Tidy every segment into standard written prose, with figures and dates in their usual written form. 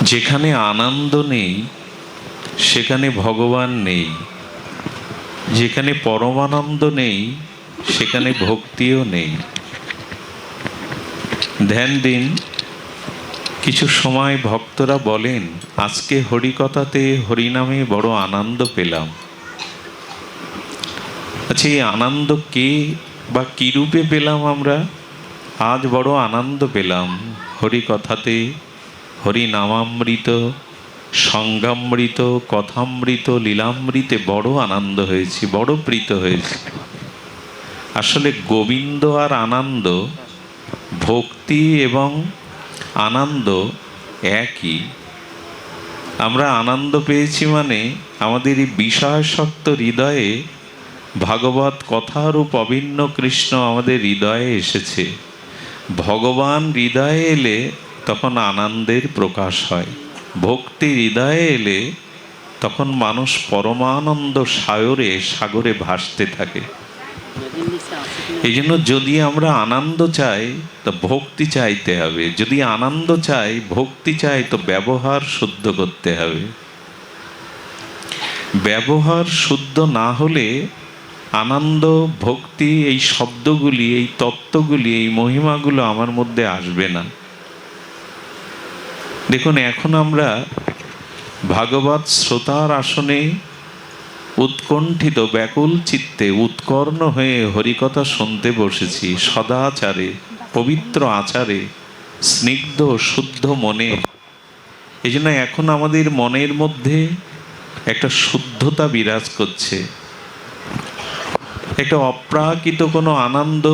যেখানে আনন্দ নেই সেখানে ভগবান নেই, যেখানে পরমানন্দ নেই সেখানে ভক্তিও নেই। ধ্যান দিন। কিছু সময় ভক্তরা বলেন, আজকে হরিকথাতে হরিনামে বড় আনন্দ পেলাম। আচ্ছা, এই আনন্দ কে বা কী রূপে পেলাম আমরা? আজ বড় আনন্দ পেলাম হরিকথাতে, হরিনামামৃত, সঙ্গামৃত, কথামৃত, লীলামৃতে বড় আনন্দ হয়েছি, বড় প্রীত হয়েছি। আসলে গোবিন্দ আর আনন্দ, ভক্তি এবং আনন্দ একই। আমরা আনন্দ পেয়েছি মানে আমাদের এই বিষয়াসক্ত হৃদয়ে ভাগবত কথারূপ অভিন্ন কৃষ্ণ আমাদের হৃদয়ে এসেছে। ভগবান হৃদয়ে এলে তখন আনন্দের প্রকাশ হয়। ভক্তি হৃদয়ে এলে তখন মানুষ পরমানন্দ সাগরে ভাসতে থাকে। এই জন্য যদি আমরা আনন্দ চাই তো ভক্তি চাইতে হবে, যদি আনন্দ চাই ভক্তি চাই তো ব্যবহার শুদ্ধ করতে হবে। ব্যবহার শুদ্ধ না হলে আনন্দ, ভক্তি, এই শব্দগুলি, এই তত্ত্বগুলি, এই মহিমাগুলো আমার মধ্যে আসবে না। দেখুন, এখন আমরা ভাগবত শ্রোতার আসনে উৎকণ্ঠিত ব্যাকুল চিত্তে উৎকর্ণ হয়ে হরিকথা শুনতে বসেছি, সদাচারে, পবিত্র আচারে, স্নিগ্ধ শুদ্ধ মনে। এই জন্য এখন আমাদের মনের মধ্যে একটা শুদ্ধতা বিরাজ করছে, একটা অপ্রাকৃত কোনো আনন্দ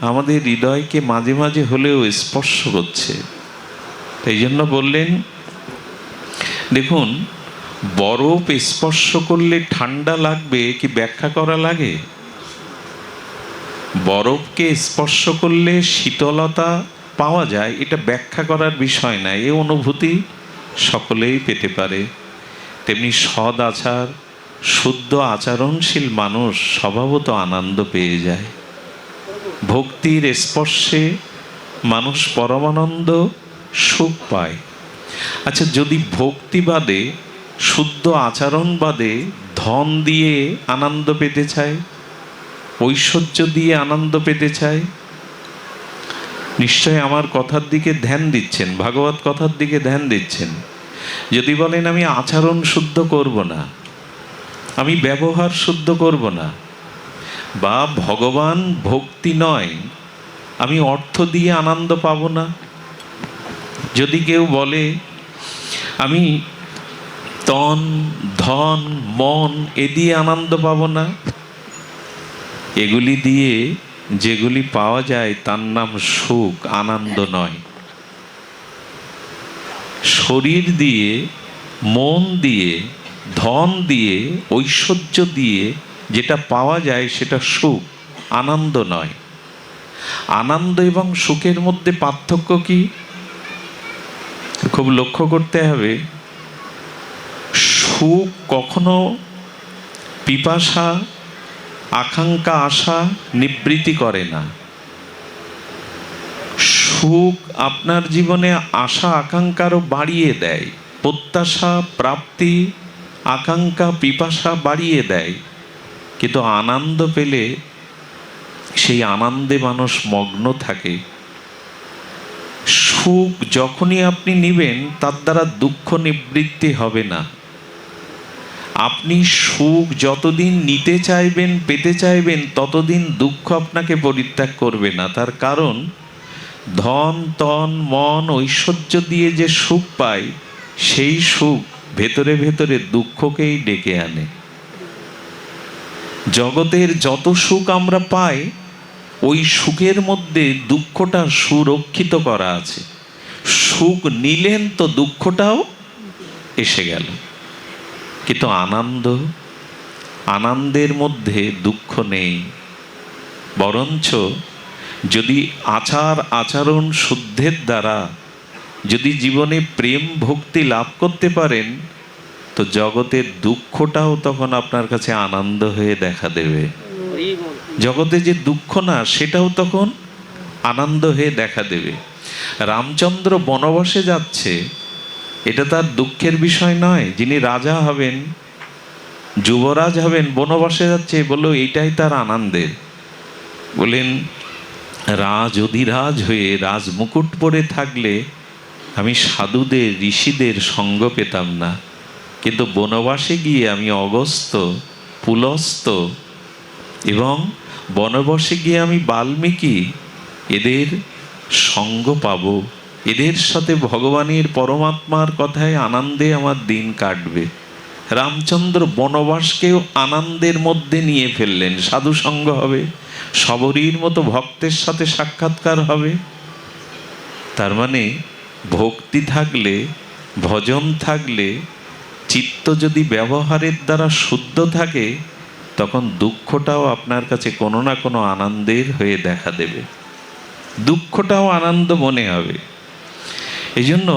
আমাদের হৃদয়কে মাঝে মাঝে হলেও স্পর্শ করছে। এই জন্য বললেন, দেখুন, বরফ স্পর্শ করলে ঠান্ডা লাগবে কি ব্যাখ্যা করা লাগে? বরফকে স্পর্শ করলে শীতলতা পাওয়া যায়, এটা ব্যাখ্যা করার বিষয় না, এই অনুভূতি সকলেই পেতে পারে। তেমনি সদ আচার, শুদ্ধ আচরণশীল মানুষ স্বভাবত আনন্দ পেয়ে যায়। ভক্তির স্পর্শে মানুষ পরমানন্দ সুখ পায়। আচ্ছা, যদি ভক্তি বাদে, শুদ্ধ আচরণ বাদে ধন দিয়ে আনন্দ পেতে চায়, ঐশ্বর্য দিয়ে আনন্দ পেতে চায়, নিশ্চয় আমার কথার দিকে ধ্যান দিচ্ছেন, ভাগবত কথার দিকে ধ্যান দিচ্ছেন। যদি বলেন আমি আচরণ শুদ্ধ করব না, আমি ব্যবহার শুদ্ধ করব না, বা ভগবান ভক্তি নয়, আমি অর্থ দিয়ে আনন্দ পাবো না, যদি কেউ বলে আমি তন ধন মন এ দিয়ে আনন্দ পাবো না, এগুলি দিয়ে যেগুলি পাওয়া যায় তার নাম সুখ, আনন্দ নয়। শরীর দিয়ে, মন দিয়ে, ধন দিয়ে, ঐশ্বর্য দিয়ে যেটা পাওয়া যায় সেটা সুখ, আনন্দ নয়। আনন্দ এবং সুখের মধ্যে পার্থক্য কি? খুব লক্ষ্য করতে হবে। সুখ কখনো পিপাসা, আকাঙ্ক্ষা, আশা নিবৃত্তি করে না। সুখ আপনার জীবনে আশা আকাঙ্ক্ষারও বাড়িয়ে দেয়, প্রত্যাশা, প্রাপ্তি, আকাঙ্ক্ষা, পিপাসা বাড়িয়ে দেয়। কিন্তু আনন্দ পেলে সেই আনন্দে মানুষ মগ্ন থাকে। সুখ যখনই আপনি নিবেন তার দ্বারা দুঃখ নিবৃত্তি হবে না। আপনি সুখ যতদিন নিতে চাইবেন, পেতে চাইবেন, ততদিন দুঃখ আপনাকে পরিত্যাগ করবে না। তার কারণ ধন তন মন ঐশ্বর্য দিয়ে যে সুখ পাই, সেই সুখ ভেতরে ভেতরে দুঃখকেই ডেকে আনে। জগতের যত সুখ আমরা পাই, ওই সুখের মধ্যে দুঃখটা সুরক্ষিত করা আছে। সুখ নিলেন তো দুঃখটাও এসে গেল। কিন্তু আনন্দের মধ্যে দুঃখ নেই। বরঞ্চ যদি আচরণ শুদ্ধের দ্বারা যদি জীবনে প্রেম ভক্তি লাভ করতে পারেন, তো জগতের দুঃখটাও তখন আপনার কাছে আনন্দ হয়ে দেখা দেবে। জগতে যে দুঃখ না, সেটাও তখন আনন্দ হয়ে দেখা দেবে। রামচন্দ্র বনবাসে যাচ্ছে, এটা তার দুঃখের বিষয় নয়। যিনি রাজা হবেন, যুবরাজ হবেন, বনবাসে যাচ্ছে, বললো এইটাই তার আনন্দের। বলেন রাজ অধিরাজ হয়ে রাজ মুকুট পরে থাকলে আমি সাধুদের ঋষিদের সঙ্গ পেতাম না, কিন্তু বনবাসে গিয়ে আমি অগস্ত্য, পুলস্ত্য এবং বনবাসে গিয়ে আমি বাল্মীকি এদের সঙ্গ পাব, এদের সাথে ভগবানের পরমাত্মার কথায় আনন্দে আমার দিন কাটবে। রামচন্দ্র বনবাসকেও আনন্দের মধ্যে নিয়ে ফেললেন। সাধু সঙ্গ হবে, শবরীর মতো ভক্তের সাথে সাক্ষাৎকার হবে। তার মানে ভক্তি থাকলে, ভজন থাকলে, চিত্ত যদি ব্যবহারের দ্বারা শুদ্ধ থাকে, তখন দুঃখটাও আপনার কাছে কোনো না কোনো আনন্দের হয়ে দেখা দেবে, দুঃখটাও আনন্দ মনে হবে। এই জন্য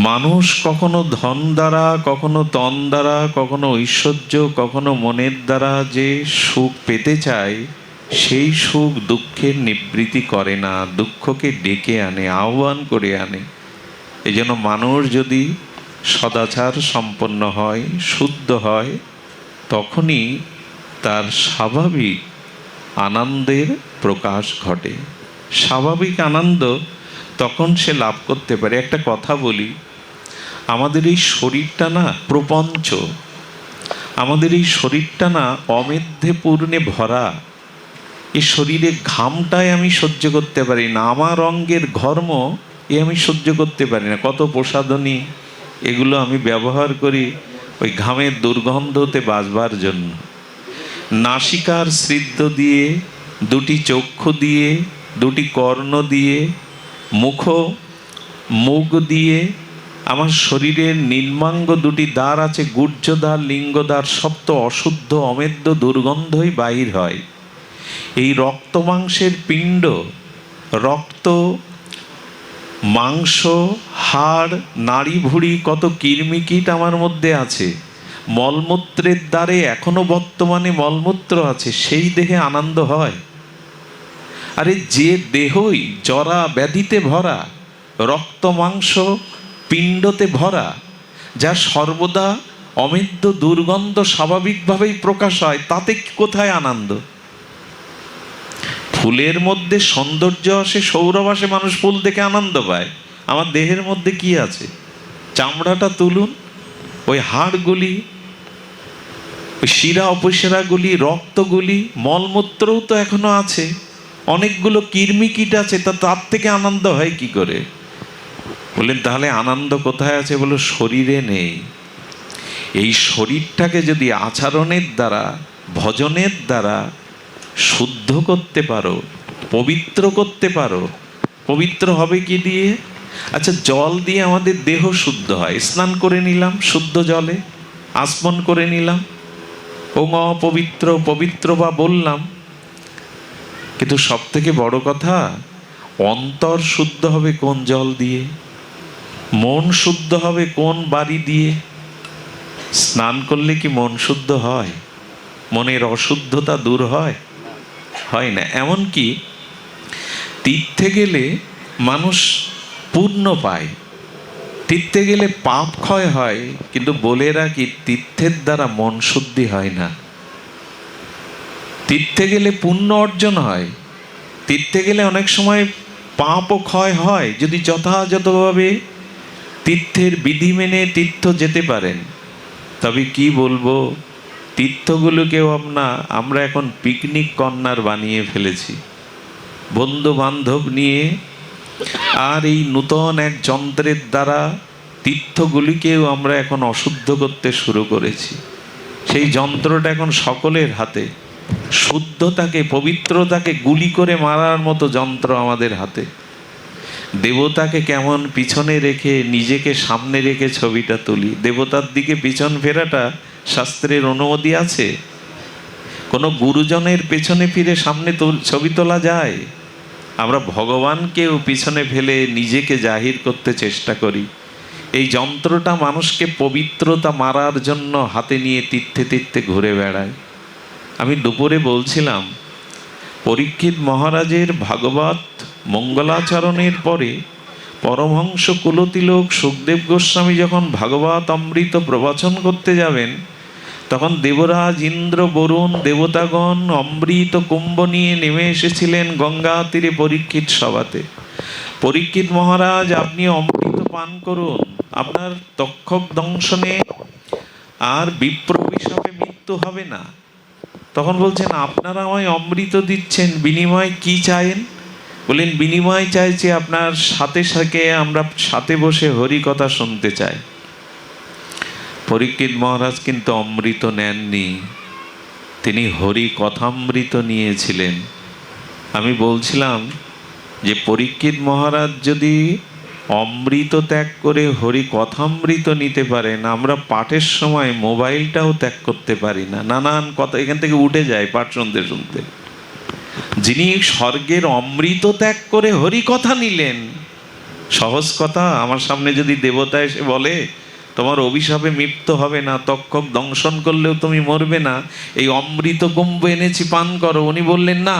মানুষ কখনো ধন দ্বারা, কখনো তন দ্বারা, কখনো ঐশ্বর্য, কখনো মনের দ্বারা যে সুখ পেতে চায়, সেই সুখ দুঃখের নিবৃত্তি করে না, দুঃখকে ডেকে আনে, আহ্বান করে আনে। এই জন্য মানুষ যদি সদাচার সম্পন্ন হয়, শুদ্ধ হয়, তখনই তার স্বাভাবিক আনন্দের প্রকাশ ঘটে। স্বাভাবিক আনন্দ তখন সে লাভ করতে পারে। একটা কথা বলি, আমাদের এই শরীরটা না প্রপঞ্চ, আমাদের এই শরীরটা না অমেধ্যে পূর্ণে ভরা। এই শরীরে ঘামটাই আমি সহ্য করতে পারি না, আমার অঙ্গের ঘর্ম এ আমি সহ্য করতে পারি না। কত প্রসাধনী এগুলো আমি ব্যবহার করি ওই ঘামের দুর্গন্ধতে বাঁচবার জন্য। নাসিকার স্রিদ্ধ দিয়ে, দুটি চক্ষু দিয়ে, দুটি কর্ণ দিয়ে, মুখ দিয়ে, আমার শরীরের নিম্নাঙ্গ দুটি দ্বার আছে, গুহ্যদ্বার, লিঙ্গদ্বার, সব তো অশুদ্ধ অমেদ্য দুর্গন্ধই বাহির হয়। এই রক্ত মাংসের পিণ্ড, রক্ত মাংস হাড় নাড়ি ভুঁড়ি কত কীর্মিকীট আমার মধ্যে আছে। মলমূত্রের দ্বারে এখনো বর্তমানে মলমূত্র আছে, সেই দেহে আনন্দ হয়? আরে যে দেহই জরা ব্যাধিতে ভরা, রক্ত মাংস পিণ্ডতে ভরা, যা সর্বদা অমেদ্য দুর্গন্ধ স্বাভাবিকভাবেই প্রকাশ হয়, তাতে কোথায় আনন্দ? ফুলের মধ্যে সৌন্দর্য আসে, সৌরভ আসে, মানুষ ফুল দেখে আনন্দ পায়। আমার দেহের মধ্যে কি আছে? চামড়াটা তুলুন, ওই হাড়গুলি, ওই শিরা উপশিরাগুলি, রক্তগুলি, মলমূত্রও তো এখনো আছে, অনেকগুলো কীর্মিকীট আছে, তার থেকে আনন্দ হয় কি করে? বললেন তাহলে আনন্দ কোথায় আছে? বলো শরীরে নেই। এই শরীরটাকে যদি আচরণের দ্বারা, ভজনের দ্বারা শুদ্ধ করতে পারো, পবিত্র করতে পারো। পবিত্র হবে কি দিয়ে? আচ্ছা, জল দিয়ে আমাদের দেহ শুদ্ধ হয়, স্নান করে নিলাম শুদ্ধ জলে, আসমন করে নিলাম, ওং অপবিত্র পবিত্র বা বললাম। কিন্তু সব থেকে বড় কথা, অন্তর শুদ্ধ হবে কোন জল দিয়ে? মন শুদ্ধ হবে কোন বাড়ি দিয়ে? স্নান করলে কি মন শুদ্ধ হয়? মনের অশুদ্ধতা দূর হয়? হয় না। এমনকি তীর্থে গেলে মানুষ পূর্ণ পায়, তীর্থে গেলে পাপ ক্ষয় হয়, কিন্তু বলে রাখি তীর্থের দ্বারা মন শুদ্ধি হয় না। তীর্থে গেলে পুণ্য অর্জন হয়, তীর্থে গেলে অনেক সময় পাপও ক্ষয় হয়, যদি যথাযথভাবে তীর্থের বিধি মেনে তীর্থ যেতে পারেন। তবে কি বলবো, তীর্থগুলোকেও আমরা এখন পিকনিক কর্নার বানিয়ে ফেলেছি, বন্ধু বান্ধব নিয়ে। আর এই নূতন এক যন্ত্রের দ্বারা তীর্থগুলিকেও আমরা এখন অশুদ্ধ করতে শুরু করেছি। সেই যন্ত্রটা এখন সকলের হাতে, শুদ্ধতাকে পবিত্রতাকে গুলি করে মারার মতো যন্ত্র আমাদের হাতে। দেবতাকে কেমন পিছনে রেখে নিজেকে সামনে রেখে ছবিটা তুলি। দেবতার দিকে পিছন ফেরাটা শাস্ত্রের অনুমতি আছে? কোনো গুরুজনের পেছনে ফিরে সামনে ছবি তোলা যায়? আমরা ভগবানকেও পিছনে ফেলে নিজেকে জাহির করতে চেষ্টা করি। এই যন্ত্রটা মানুষকে পবিত্রতা মারার জন্য হাতে নিয়ে তীর্থে তীর্থে ঘুরে বেড়ায়। আমি দুপুরে বলছিলাম, পরীক্ষিত মহারাজের ভাগবত মঙ্গলাচরণের পরে পরমহংস কুলতিলক সুখদেব গোস্বামী যখন ভাগবত অমৃত প্রবচন করতে যাবেন, তখন দেবরাজ ইন্দ্র বরুণ দেবতাগণ অমৃত কুম্ভ নিয়ে নেমে এসেছিলেন গঙ্গা তীরে পরীক্ষিত সভাতে। পরীক্ষিত মহারাজ, আপনি অমৃত পান করুন, আপনার তক্ষক দংশনে আর বিপ্র অভিশাপে মৃত্যু হবে না। তখন বলছেন, আপনারা আমায় অমৃত দিচ্ছেন, বিনিময় কি চাইেন? বলেন, বিনিময় চাইছি আপনার সাথে সাথে আমরা সাথে বসে হরি কথা শুনতে চাই। পরীক্ষিত মহারাজ কিন্তু অমৃত নেননি, তিনি হরি কথামৃত নিয়েছিলেন। আমি বলছিলাম যে পরীক্ষিত মহারাজ যদি অমৃত ত্যাগ করে হরি কথামৃত নিতে পারেন, আমরা পাঠের সময় মোবাইলটাও ত্যাগ করতে পারি না, নানান কথা এখান থেকে উঠে যায় পাঠ শুনতে শুনতে। যিনি স্বর্গের অমৃত ত্যাগ করে হরি কথা নিলেন, সহজ কথা। আমার সামনে যদি দেবতা এসে বলে তোমার অভিশাপে মৃত্যু হবে না, তক্ষক দংশন করলেও তুমি মরবে না, এই অমৃত কুম্ভ এনেছি পান করো, উনি বললেন না,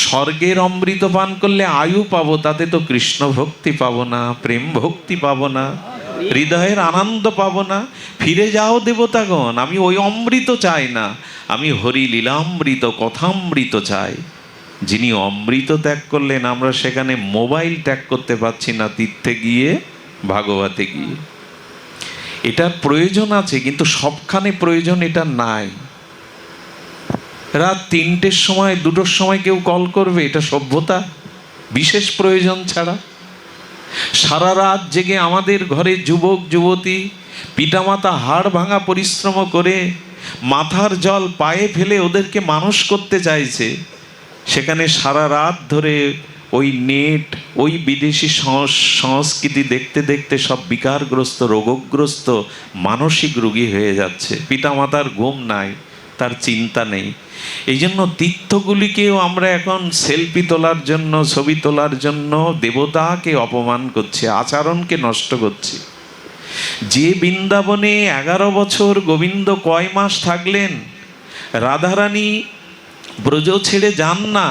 স্বর্গের অমৃত পান করলে আয়ু পাবো, তাতে তো কৃষ্ণ ভক্তি পাবো না, প্রেম ভক্তি পাবো না, হৃদয়ের আনন্দ পাবো না। ফিরে যাও দেবতাগণ, আমি ওই অমৃত চাই না, আমি হরি লীলামৃত কথামৃত চাই। যিনি অমৃত ত্যাগ করলেন, আমরা সেখানে মোবাইল ত্যাগ করতে পারছি না তীর্থে গিয়ে, ভাগবতে গিয়ে। এটার প্রয়োজন আছে, কিন্তু সবখানে প্রয়োজন এটা নাই। রাত 3টের সময় 2টোর সময় কেউ কল করবে, এটা সভ্যতা? বিশেষ প্রয়োজন ছাড়া সারা রাত জেগে আমাদের ঘরে যুবক যুবতী পিতামাতা হাড় ভাঙা পরিশ্রম করে মাথার জল পায়ে ফেলে ওদেরকে মানুষ করতে চাইছে, সেখানে সারা রাত ধরে ওই নেট, ওই বিদেশি সংস্কৃতি দেখতে দেখতে সব বিকারগ্রস্ত রোগগ্রস্ত মানসিক রোগী হয়ে যাচ্ছে। পিতামাতার ঘুম নাই, তার চিন্তা নেই। এই জন্য তীর্থগুলিকেও আমরা এখন সেলফি তোলার জন্য, ছবি তোলার জন্য দেবতাকে অপমান করছি, আচরণকে নষ্ট করছি। যে বৃন্দাবনে 11 বছর গোবিন্দ কয় মাস থাকলেন, রাধারানী ব্রজ ছেড়ে যান না,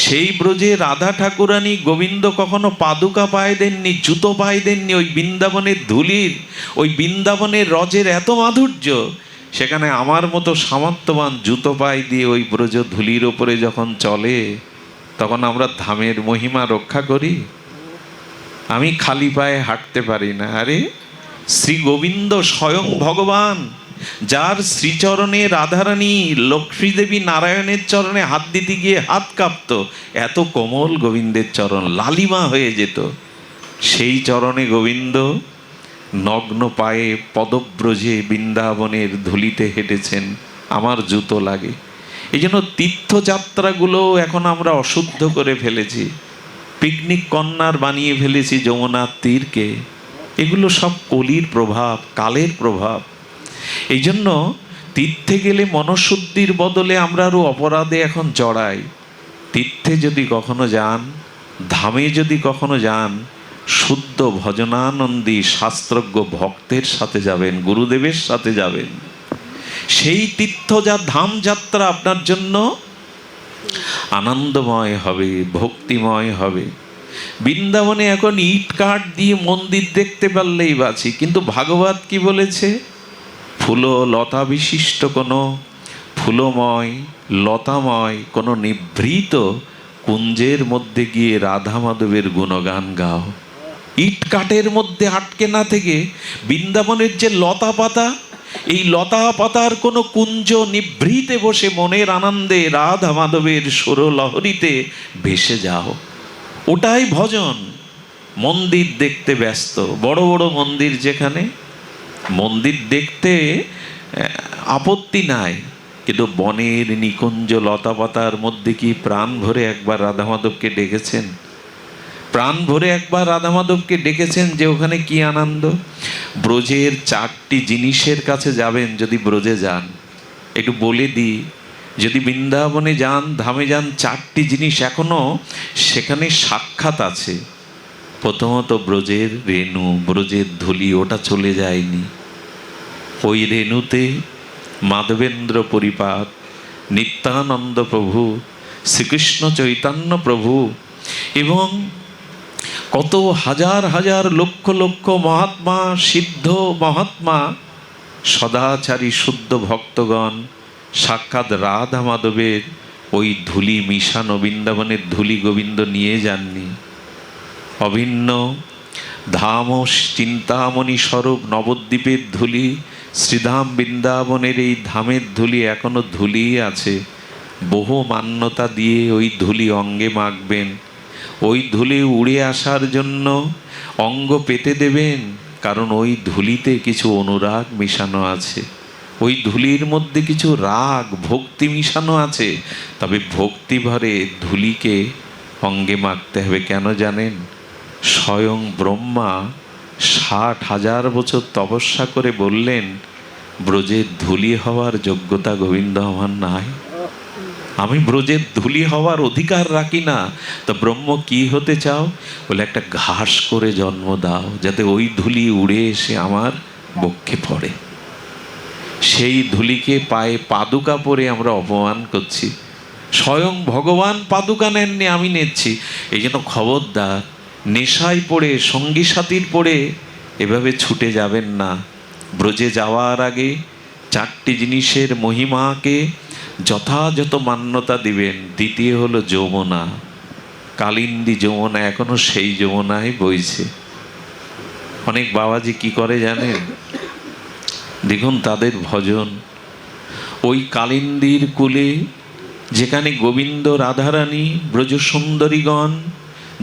সেই ব্রজে রাধা ঠাকুরানী গোবিন্দ কখনো পাদুকা পায়ে দেননি, জুতো পায়ে দেননি। ওই বৃন্দাবনের ধুলির, ওই বৃন্দাবনের রজের এত মাধুর্য, সেখানে আমার মতো সামর্থ্যবান জুতো পায়ে দিয়ে ওই ব্রজ ধুলির ওপরে যখন চলে, তখন আমরা ধামের মহিমা রক্ষা করি। আমি খালি পায়ে হাঁটতে পারি না। আরে শ্রী গোবিন্দ স্বয়ং ভগবান, যার শ্রীচরণে রাধারানী লক্ষ্মীদেবী নারায়ণের চরণে হাত দিতে গিয়ে হাত কাঁপত, এত কোমল গোবিন্দের চরণ, লালিমা হয়ে যেত। সেই চরণে গোবিন্দ নগ্ন পায়ে পদব্রজে বৃন্দাবনের ধুলিতে হেঁটেছেন, আমার জুতো লাগে। এই জন্য তীর্থযাত্রাগুলো এখন আমরা অশুদ্ধ করে ফেলেছি, পিকনিক কর্নার বানিয়ে ফেলেছি যমুনার তীরকে। এগুলো সব কলির প্রভাব, কালের প্রভাব। এই জন্য তীর্থে গেলে মনশুদ্ধির বদলে আমরা আরও অপরাধে এখন জড়াই। তীর্থে যদি কখনো যান, ধামে যদি কখনো যান, শুদ্ধ ভজনানন্দী শাস্ত্রজ্ঞ ভক্তের সাথে যাবেন, গুরুদেবের সাথে যাবেন। সেই তীর্থ যা ধাম যাত্রা আপনার জন্য আনন্দময় হবে, ভক্তিময় হবে। বৃন্দাবনে এখন ইট কাঠ দিয়ে মন্দির দেখতে পারলেই বাঁচি, কিন্তু ভাগবত কি বলেছে? ফুল লতা বিশিষ্ট কোনো ফুলময় লতাময় কোনো নিভৃত কুঞ্জের মধ্যে গিয়ে রাধা মাধবের গুণগান গাও। ইট কাঠের মধ্যে আটকে না থেকে বৃন্দাবনের যে লতা পাতা, এই লতা পাতার কোনো কুঞ্জ নিভৃতে বসে মনের আনন্দে রাধা মাধবের সুরলহরীতে ভেসে যাও। ওটাই ভজন। মন্দির দেখতে ব্যস্ত, বড় বড় মন্দির, যেখানে মন্দির দেখতে আপত্তি নাই, কিন্তু বনের নিকুঞ্জ লতা পাতার মধ্যে কি প্রাণ ভরে একবার রাধা মাধবকে ডেকেছেন? প্রাণ ভরে একবার রাধা মাধবকে ডেকেছেন যে ওখানে কি আনন্দ? ব্রজের 4টি জিনিসের কাছে যাবেন যদি ব্রজে যান। একটু বলে দিই, যদি বৃন্দাবনে যান, ধামে যান, 4টি জিনিস এখনো সেখানে সাক্ষাৎ আছে। প্রথমত ব্রজের রেণু, ব্রজের ধুলি, ওটা চলে যায়নি। ওই রেণুতে মাধবেন্দ্র পরিপাত, নিত্যানন্দ প্রভু, শ্রীকৃষ্ণ চৈতন্য প্রভু এবং কত হাজার হাজার লক্ষ লক্ষ মহাত্মা, সিদ্ধ মহাত্মা, সদাচারী শুদ্ধ ভক্তগণ সাক্ষাৎ রাধা মাধবের ওই ধুলি মিশানো বৃন্দাবনের ধুলি গোবিন্দ নিয়ে যাননি। অভিন্ন ধাম ও চিন্তামণি স্বরূপ নবদ্বীপের ধুলি, শ্রীধাম বৃন্দাবনের এই ধামের ধুলি এখনো ধুলি আছে। বহু মান্যতা দিয়ে ওই ধুলি অঙ্গে মাখবেন। ওই ধুলি উড়ে আসার জন্য অঙ্গ পেতে দেবেন, কারণ ওই ধুলিতে কিছু অনুরাগ মিশানো আছে, ওই ধুলির মধ্যে কিছু রাগ ভক্তি মিশানো আছে। তবে ভক্তি ভরে ধুলিকে অঙ্গে মাখতে হবে। কেন জানেন? স্বয়ং ব্রহ্মা 60,000 বছর তপস্যা করে বললেন, ব্রজের ধুলি হওয়ার যোগ্যতা গোবিন্দ আমার নাই, আমি ব্রজের ধুলি হওয়ার অধিকার রাখি না। তো ব্রহ্ম কি হতে চাও? বলে একটা ঘাস করে জন্ম দাও, যাতে ওই ধুলি উড়ে এসে আমার বক্ষে পড়ে। সেই ধুলিকে পায়ে পাদুকা পরে আমরা অপমান করছি। স্বয়ং ভগবান পাদুকা নেননি, আমি নেচ্ছি। এই জন্য খবরদার, নেশায় পড়ে সঙ্গী সাথীর পড়ে এভাবে ছুটে যাবেন না। ব্রজে যাওয়ার আগে 4টি জিনিসের মহিমাকে যথাযথ মান্যতা দিবেন। দ্বিতীয় হলো যমুনা, কালিন্দী যমুনা, এখনো সেই যমুনায় বইছে। অনেক বাবাজি কি করে জানেন? দেখুন তাদের ভজন, ওই কালিন্দীর কূলে যেখানে গোবিন্দ রাধারানী ব্রজ সুন্দরীগণ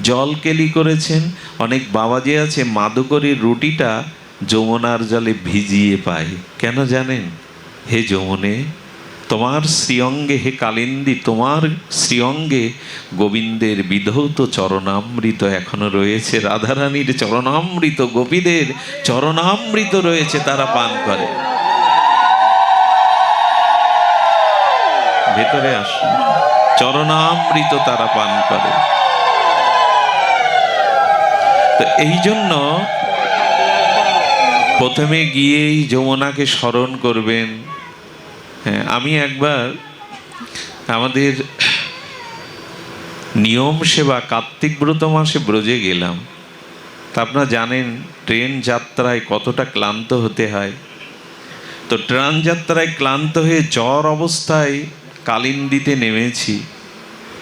জল কেলি করেছেন, অনেক বাবাজি আছে মাদুকরের রুটিটা যমুনার জলে ভিজিয়ে পায়। কেন জানেন? হে যমুনে, তোমার শ্রীঅঙ্গে, হে কালিন্দী, তোমার শ্রীঅঙ্গে গোবিন্দের বিধৌত চরণামৃত এখনো রয়েছে, রাধারানীর চরণামৃত, গোপীদের চরণামৃত রয়েছে, তারা পান করে। ভেতরে আসুন, চরণামৃত তারা পান করে। তো এই জন্য প্রথমে গিয়েই যমুনাকে স্মরণ করবেন। হ্যাঁ, আমি একবার আমাদের নিয়ম সেবা কার্তিক ব্রত মাসে ব্রজে গেলাম। তা আপনারা জানেন ট্রেন যাত্রায় কতটা ক্লান্ত হতে হয়। তো ট্রেন যাত্রায় ক্লান্ত হয়ে জ্বর অবস্থায় কালিন্দীতে নেমেছি।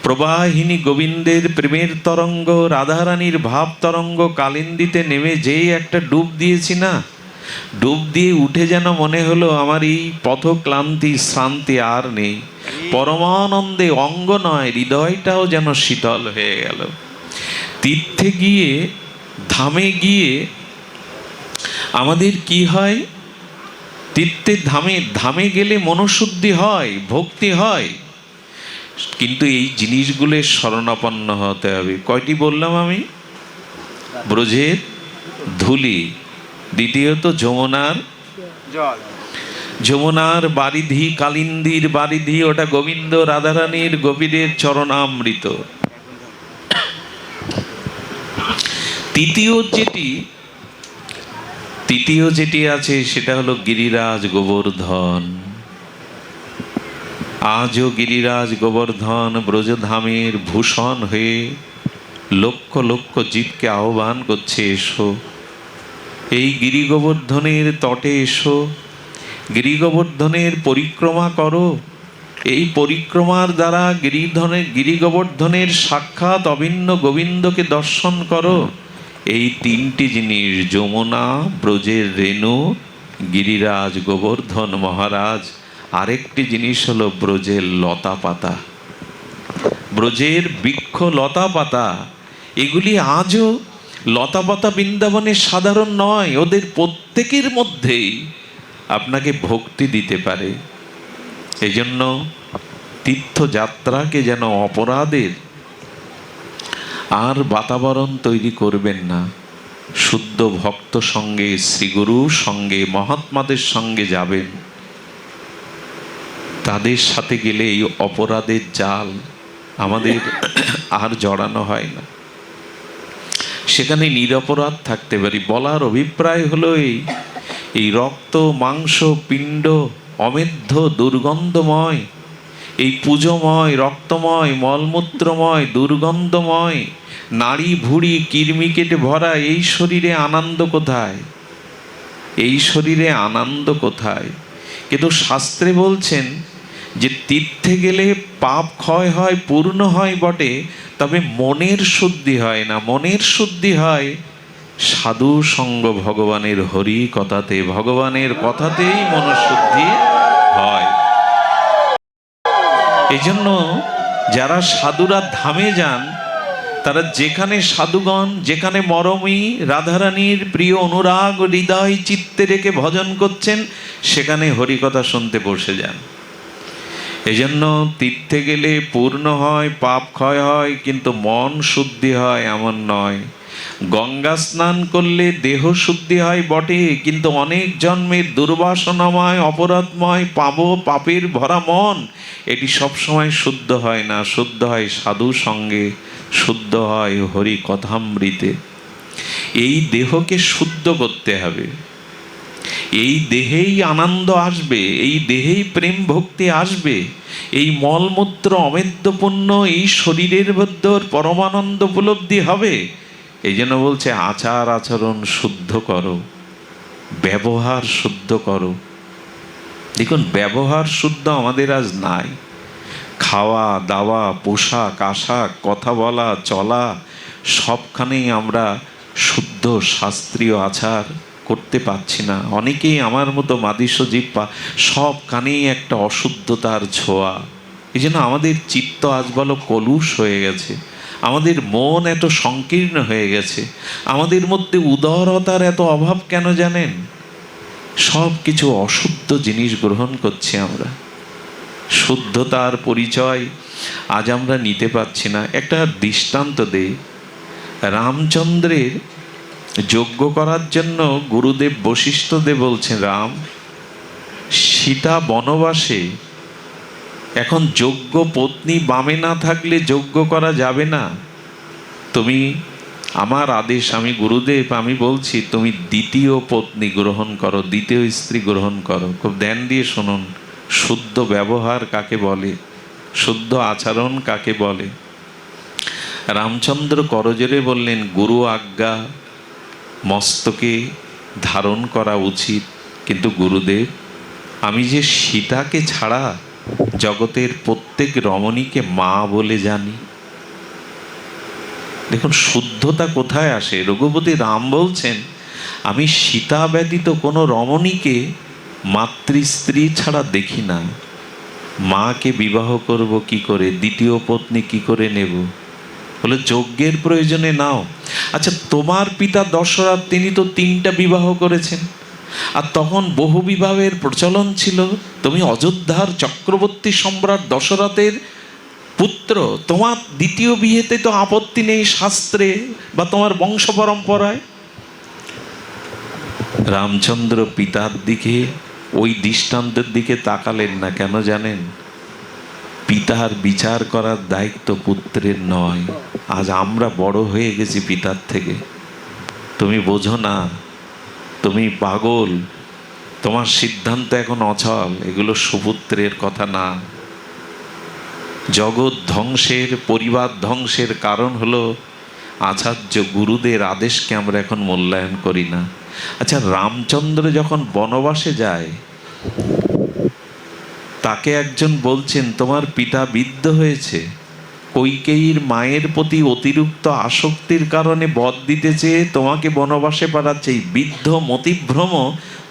প্রবাহিনী গোবিন্দের প্রেমের তরঙ্গ, রাধারানীর ভাব তরঙ্গ কালিন্দীতে নেমে যেই একটা ডুব দিয়েছি না, ডুব দিয়ে উঠে যেন মনে হলো আমার এই পথ ক্লান্তি শ্রান্তি আর নেই। পরমানন্দে অঙ্গ নয়, হৃদয়টাও যেন শীতল হয়ে গেল। তীর্থে গিয়ে, ধামে গিয়ে আমাদের কি হয়? তীর্থে ধামে গেলে মনশুদ্ধি হয়, ভক্তি হয়, কিন্তু এই জিনিসগুলোর শরণাপন্ন হতে হবে। কয়টি বললাম আমি? ব্রজের ধুলি, দ্বিতীয়ত যমুনার জল, যমুনার বারিধি, কালিন্দীর বারিধি, ওটা গোবিন্দ রাধারানীর গোপীদের চরণামৃত। তৃতীয় যেটি আছে সেটা হলো গিরিরাজ গোবর্ধন। আজও গিরিরাজ গোবর্ধন ব্রজধামের ভূষণ হয়ে লক্ষ লক্ষ জীবকে আহ্বান করছে, এসো এই গিরি গোবর্ধনের তটে এসো, গিরি গোবর্ধনের পরিক্রমা করো। এই পরিক্রমার দ্বারা গিরি গোবর্ধনের সাক্ষাৎ অভিন্ন গোবিন্দকে দর্শন করো। এই 3টি জিনিস, যমুনা, ব্রজের রেণু, গিরিরাজ গোবর্ধন মহারাজ। আরেকটি জিনিস হলো ব্রজের লতা পাতা, ব্রজের বৃক্ষ লতা পাতা। এগুলি আজও লতা পাতা বৃন্দাবনে সাধারণ নয়, ওদের প্রত্যেকের মধ্যেই আপনাকে ভক্তি দিতে পারে। এই জন্য তীর্থযাত্রাকে যেন অপরাধের আর বাতাবরণ তৈরি করবেন না। শুদ্ধ ভক্ত সঙ্গে, শ্রীগুরুর সঙ্গে, মহাত্মাদের সঙ্গে যাবেন। তাদের সাথে গেলে এই অপরাধের জাল আমাদের আর জড়ানো হয় না। সেখানে নিরপরাধ থাকতে পারি। বলার অভিপ্রায় হলো এই রক্ত মাংস পিণ্ড অমেধ্য দুর্গন্ধময়, এই পুজোময় রক্তময় মলমূত্রময় দুর্গন্ধময় নাড়ি ভুড়ি কিরমিকেটে ভরা এই শরীরে আনন্দ কোথায়? এই শরীরে আনন্দ কোথায়? কিন্তু শাস্ত্রে বলছেন যে তীর্থে গেলে পাপ ক্ষয় হয়, পূর্ণ হয় বটে, তবে মনের শুদ্ধি হয় না। মনের শুদ্ধি হয় সাধু সঙ্গ, ভগবানের হরি কথাতে, ভগবানের কথাতেই মনশুদ্ধি হয়। এই জন্য যারা সাধুরা ধামে যান, তারা যেখানে সাধুগণ, যেখানে মরমী রাধারানীর প্রিয় অনুরাগ হৃদয় চিত্তে রেখে ভজন করছেন, সেখানে হরিকথা শুনতে বসে যান। এই জন্য তীর্থে গেলে পূর্ণ হয়, পাপ ক্ষয় হয়, কিন্তু মন শুদ্ধি হয় এমন নয়। গঙ্গা স্নান করলে দেহ শুদ্ধি হয় বটে, কিন্তু অনেক জন্মের দুর্বাসনাময় অপরাধময় পাপের ভরা মন, এটি সবসময় শুদ্ধ হয় না। শুদ্ধ হয় সাধু সঙ্গে, শুদ্ধ হয় হরি কথামৃতে। এই দেহকে শুদ্ধ করতে হবে। এই দেহেই আনন্দ আসবে, এই দেহেই প্রেম ভক্তি আসবে। এই মলমূত্র অমেদ্যপূর্ণ এই শরীরের মধ্যে পরমানন্দ উপলব্ধি হবে। এই জন্য বলছে আচার আচরণ শুদ্ধ করো, ব্যবহার শুদ্ধ করো। দেখুন, ব্যবহার শুদ্ধ আমাদের আজ নাই। খাওয়া দাওয়া, পোশাক আশাক, কথা বলা চলা, সবখানেই আমরা শুদ্ধ শাস্ত্রীয় আচার করতে পারছি না। অনেকেই আমার মতো মাদিস্য জিহ্বা, সবখানেই একটা অশুদ্ধতার ছোঁয়া। এই জন্য আমাদের চিত্ত আজ বলো কলুষ হয়ে গেছে, আমাদের মন এত সংকীর্ণ হয়ে গেছে, আমাদের মধ্যে উদারতার এত অভাব কেন জানেন? সব কিছু অশুদ্ধ জিনিস গ্রহণ করছি আমরা। শুদ্ধতার পরিচয় আজ আমরা নিতে পারছি না। একটা দৃষ্টান্ত দেই। রামচন্দ্রের যজ্ঞ করার জন্য গুরুদেব বশিষ্ঠদেব বলছেন, রাম, সীতা বনবাসে, এখন যোগ্য পত্নী বামে না থাকলে যজ্ঞ করা যাবে না। তুমি, আমার আদেশ, আমি গুরুদেব, আমি বলছি তুমি দ্বিতীয় পত্নী গ্রহণ করো, দ্বিতীয় স্ত্রী গ্রহণ করো। খুব ধ্যান দিয়ে শুনুন, শুদ্ধ ব্যবহার কাকে বলে, শুদ্ধ আচরণ কাকে বলে। রামচন্দ্র করজোরে বললেন, গুরু আজ্ঞা মস্তকে ধারণ করা উচিত, কিন্তু গুরুদেব, আমি যে সীতাকে ছাড়া জগতের প্রত্যেক রমণীকে মা বলে জানি। দেখুন শুদ্ধতা কোথায় আসে। রঘুপতি রাম বলছেন, আমি সীতা ব্যতীত কোনো রমণীকে মাতৃস্ত্রী ছাড়া দেখি না। মাকে বিবাহ করব কি করে, দ্বিতীয় পত্নী কি করে নেব? বলে যজ্ঞের প্রয়োজনে নাও। আচ্ছা, তোমার পিতা দশরথ, তিনি তো 3টা বিবাহ করেছেন, আর তখন বহু বিবাহের প্রচলন ছিল। তুমি অযোধ্যার চক্রবর্তী সম্রাট দশরথের পুত্র, তোমার দ্বিতীয় বিয়েতে তো আপত্তি নেই শাস্ত্রে বা তোমার বংশ পরম্পরায়। রামচন্দ্র পিতার দিকে, ওই দৃষ্টান্তের দিকে তাকালেন না। কেন জানেন? পিতার বিচার করার দায়িত্ব পুত্রের নয়। আজ আমরা বড় হয়ে গেছি পিতার থেকে। তুমি বোঝো না, তুমি পাগল, তোমার সিদ্ধান্ত এখন অচল, এগুলো সুপুত্রের কথা না। জগৎ ধ্বংসের, পরিবার ধ্বংসের কারণ হলো আচার্য গুরুদের আদেশকে আমরা এখন মূল্যায়ন করি না। আচ্ছা, রামচন্দ্র যখন বনবাসে যায়, তাকে একজন বলছেন, তোমার পিতা বৃদ্ধ হয়েছে, কৈকেয়ীর মায়ের প্রতি অতিরিক্ত আসক্তির কারণে বধ দিতে চেয়ে তোমাকে বনবাসে পাঠাচ্ছে। এই বৃদ্ধ মতিভ্রম